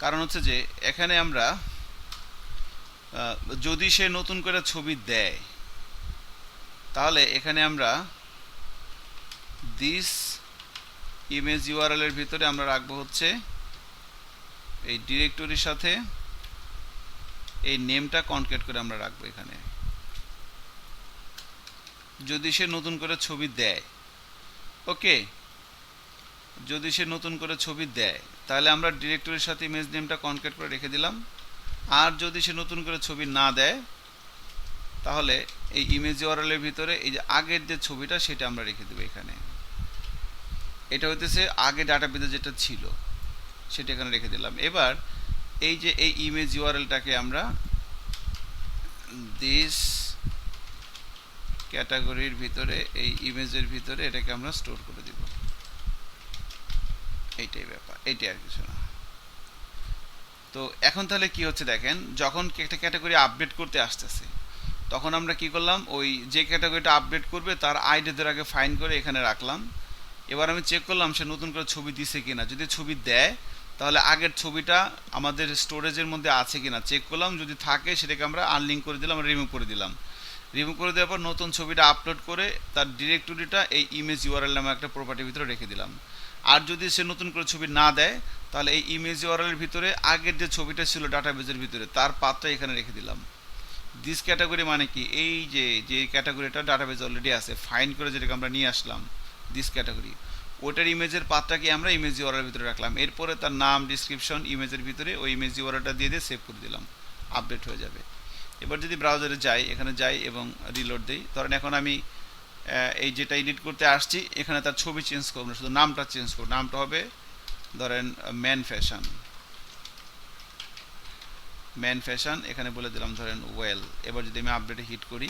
কারণ হচ্ছে যে এখানে আমরা যদি সে নতুন করে ছবি দেয়, তাহলে এখানে আমরা দিস ইমেজ ইউআরএল এর ভিতরে আমরা রাখবো হচ্ছে এই ডিরেক্টরির সাথে এই নেমটা কনক্যাট করে আমরা রাখবো এখানে, যদি সে নতুন করে ছবি দেয়। ওকে, যদি সে নতুন করে ছবি দেয় তাহলে আমরা ডিরেক্টরির সাথে ইমেজ নেমটা কনক্যাট করে রেখে দিলাম। আর যদি সে নতুন করে ছবি না দেয় তাহলে এই ইমেজ ইউআরএল এর ভিতরে এই যে আগের যে ছবিটা সেটা আমরা রেখে দেবো এখানে। এটা হইতেছে আগে ডাটাবেজে যেটা ছিল সেটা এখানে রেখে দিলাম। এবার এই যে এই ইমেজ ইউআরএলটাকে আমরা দিস ক্যাটাগরির ভিতরে এই ইমেজের ভিতরে এটাকে আমরা স্টোর করে দিব। এইটাই ব্যাপার, এইটাই আর কিছু না। তো এখন তাহলে কি হচ্ছে দেখেন, যখন একটা ক্যাটাগরি আপডেট করতে আসতেছে তখন আমরা কি করলাম, ওই যে ক্যাটাগরিটা আপডেট করবে তার আইডিদের আগে ফাইন করে এখানে রাখলাম। এবার আমি চেক করলাম সে নতুন করে ছবি দিছে কিনা। যদি ছবি দেয় তাহলে আগের ছবিটা আমাদের স্টোরেজের মধ্যে আছে কিনা চেক করলাম। যদি থাকে সেটাকে আমরা আনলিঙ্ক করে দিলাম, রিমুভ করে দিলাম। রিমুভ করে দেওয়ার পর নতুন ছবিটা আপলোড করে তার ডিরেক্টরিটা এই ইমেজ ইউআরএল নামে একটা প্রপার্টির ভিতরে রেখে দিলাম। আর যদি সে নতুন করে ছবি না দেয় তাহলে এই ইমেজ ইউআরএল এর ভিতরে আগের যে ছবিটা ছিল ডাটাবেজের ভিতরে তার পাথটা এখানে রেখে দিলাম। দিস ক্যাটাগরি মানে কি, এই যে যে ক্যাটাগরিটা ডাটাবেজ অলরেডি আছে ফাইন করে যেটাকে আমরা নিয়ে আসলাম দিস ক্যাটাগরি, ওটার ইমেজের পাথটাকে আমরা ইমেজ ইউআরএল এর ভিতরে রাখলাম। এরপরে তার নাম ডিসক্রিপশন ইমেজের ভিতরে ওই ইমেজ ইউআরএলটা দিয়ে সেভ করে দিলাম, আপডেট হয়ে যাবে। এবার যদি ব্রাউজারে যাই, এখানে যাই এবং রিলোড দিই, ধরেন এখন আমি এই যেটা এডিট করতে আসছি এখানে তার ছবি চেঞ্জ করবো না, শুধু নামটা চেঞ্জ করবো। নামটা হবে ধরেন ম্যান ফ্যাশন, ম্যান ফ্যাশন এখানে বলে দিলাম ধরেন ওয়েল। এবার যদি আমি আপডেটে হিট করি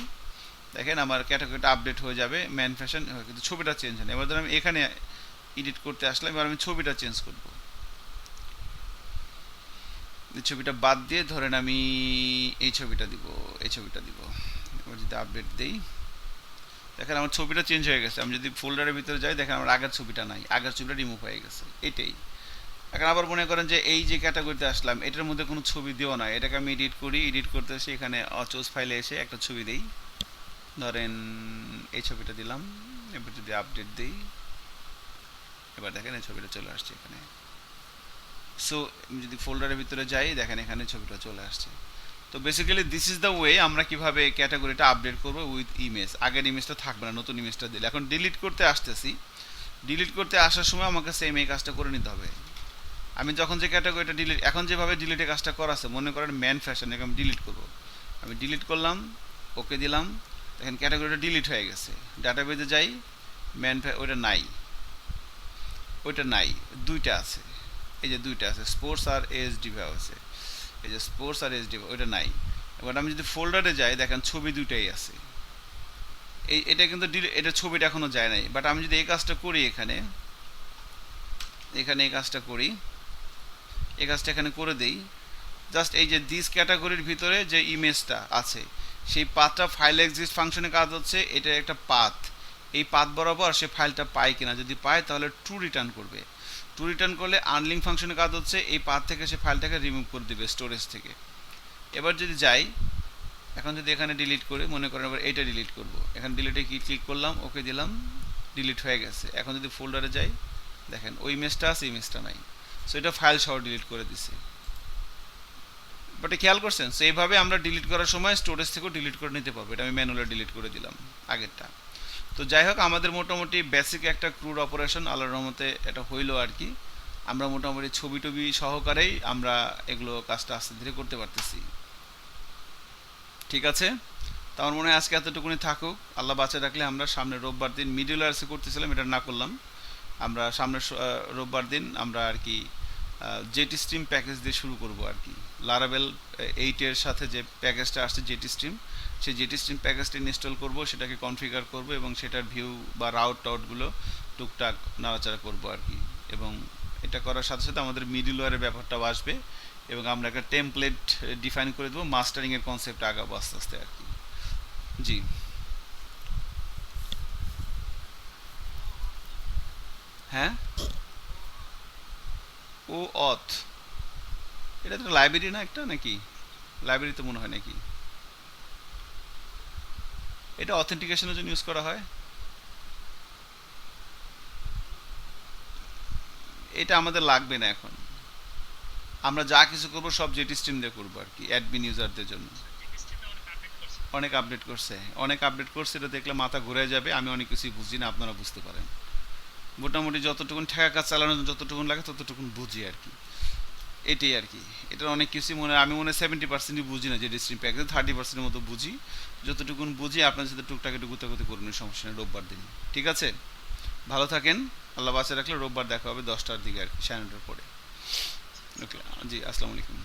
দেখেন আমার ক্যাটাগরিটা আপডেট হয়ে যাবে ম্যান ফ্যাশন, কিন্তু ছবিটা চেঞ্জ হয় না। এবার ধরেন আমি এখানে এডিট করতে আসলাম, এবার আমি ছবিটা চেঞ্জ করব। ছবিটা বাদ দিয়ে ধরেন আমি এই ছবিটা দিব, এই ছবিটা দিব। এবার যদি আপডেট দিই দেখেন আমার ছবিটা চেঞ্জ হয়ে গেছে। আমি যদি ফোল্ডারের ভিতরে যাই দেখেন আমার আগের ছবিটা নাই, আগের ছবিটা রিমুভ হয়ে গেছে। এটাই। এখন আবার মনে করেন যে এই যে ক্যাটাগরিতে আসলাম এটার মধ্যে কোনো ছবি দেওয়া নয়, এটাকে আমি এডিট করি, এডিট করতে এসে এখানে চুজ ফাইলে এসে একটা ছবি দিই, ধরেন এই ছবিটা দিলাম। এবার যদি আপডেট দিই এবার দেখেন এই ছবিটা চলে আসছে এখানে। সো যদি ফোল্ডারের ভিতরে যাই দেখেন এখানে ছবিটা চলে আসছে। তো basically this is the way আমরা কিভাবে ক্যাটাগরিটা আপডেট করবো উইথ ইমেজ। আগের ইমেজটা থাকবে না, নতুন ইমেজটা দিলে। এখন ডিলিট করতে আসতেছি, ডিলিট করতে আসার সময় আমাকে সেম এই কাজটা করে নিতে হবে। আমি যখন যে ক্যাটাগরিটা ডিলিট, এখন যেভাবে ডিলিটের কাজটা করা আছে মনে করেন ম্যান ফ্যাশন, আমি ডিলিট করব। আমি ডিলিট করলাম, ওকে দিলাম, দেখেন ক্যাটাগরিটা ডিলিট হয়ে গেছে। ডাটাবেজে যাই, ম্যান ওইটা নাই, ওইটা নাই, দুইটা আছে, এই যে দুইটা আছে, স্পোর্টস আর এসডি আছে, এই যে স্পোর্টস আর এসডি, ওইটা নাই। এবার আমি যদি ফোল্ডারে যাই দেখেন ছবি দুইটাই আছে। এটা কিন্তু এটা ছবিটা এখনো যায় নাই। বাট আমি যদি এই কাজটা করি এখানে, এখানে এই কাজটা করি, এই কাজটা এখানে করে দেই, জাস্ট এই যে দিস ক্যাটাগরির ভিতরে যে ইমেজটা আছে সেই পাথটা ফাইল এক্সিস্ট ফাংশনে কাজ হচ্ছে, এটা একটা পাথ। এই পাথ বরাবর সে ফাইলটা পায় কিনা, যদি পায় তাহলে ট্রু রিটার্ন করবে। ট্রু রিটার্ন করলে আনলিঙ্ক ফাংশনে কাজ হচ্ছে, এই পাথ থেকে সে ফাইলটাকে রিমুভ করে দেবে স্টোরেজ থেকে। এবার যদি যাই, এখন যদি এখানে ডিলিট করে মনে করেন এবার এটা ডিলিট করব, এখানে ডিলিটে কি ক্লিক করলাম, ওকে দিলাম, ডিলিট হয়ে গেছে। এখন যদি ফোল্ডারে যাই দেখেন ওই ইমেজটা আছে, ইমেজটা নাই। সো এটা ফাইল সহ ডিলিট করে দিছে। বাট খেয়াল করছেন, সো এইভাবে আমরা ডিলিট করার সময় স্টোরেজ থেকেও ডিলিট করে নিতে পারবো। এটা আমি ম্যানুয়ালি ডিলিট করে দিলাম আগেরটা। তো যাই হোক, আমাদের মোটামুটি বেসিক একটা ক্রুড অপারেশন আল্লাহর রহমতে এটা হইলো আর কি। আমরা মোটামুটি ছবি টবি সহকারেই আমরা এগুলো কাজটা আস্তে ধীরে করতে পারতেছি। ঠিক আছে, তো আমার মনে হয় আজকে এতটুকুনি থাকুক। আল্লাহ বাঁচা রাখলে আমরা সামনে রোববার দিন মিডল আর্সে করতেছিলাম, এটা না করলাম। আমরা সামনের রোববার দিন আমরা আর কি জেটি স্ট্রিম প্যাকেজ দিয়ে শুরু করব আর কি। লারাবেল 8 এর সাথে যে প্যাকেজটা আসছে জেটি স্ট্রিম, সেই জেটি স্ট্রিম প্যাকেজটা ইনস্টল করব, সেটাকে কনফিগার করব এবং সেটার ভিউ বা রাউট টাউটগুলো টুকটাক নাড়াচাড়া করব আর কি। এবং এটা করার সাথে সাথে আমাদের মিডলওয়্যারের ব্যাপারটাও আসবে এবং আমরা একটা টেমপ্লেট ডিফাইন করে দেবো, মাস্টারিংয়ের কনসেপ্ট আগাবো আস্তে আস্তে আর কি। জি, হ্যাঁ, ও অথ, এটা তো লাইব্রেরি না একটা নাকি? লাইব্রেরি তো মনে হয় নাকি? এটা অথেন্টিকেশনের জন্য ইউজ করা হয়। এটা আমাদের লাগবে না এখন। আমরা যা কিছু করবো সব জেটি স্ট্রিম দিয়ে করবো আর কি, অ্যাডমিন ইউজারদের জন্য। অনেক আপডেট করছে, অনেক আপডেট করছে, এটা দেখলে মাথা ঘুরে যাবে। আমি অনেক কিছুই বুঝি না, আপনারা বুঝতে পারেন। মোটামুটি যতটুকুন ঠেকা কাজ চালানোর জন্য যতটুকুন লাগে ততটুকুন বুঝি আর কি। এটাই আর কি। এটার অনেক কিছুই আমি মনে হয় 70%ই বুঝি না, যে ডিস্ট্রিম প্যাকেজ 30%-এর মতো বুঝি। যতটুকুন বুঝি আপনার সাথে টুকটাক একটু গুতাগুতি করুন, সমস্যা নেই, রোববার দিন। ঠিক আছে, ভালো থাকেন, আল্লাহ বাঁচিয়ে রাখলে রোববার দেখা হবে 10টার দিকে আর কি, 9:30টার পরে। ওকে, জি, আসসালামু আলাইকুম।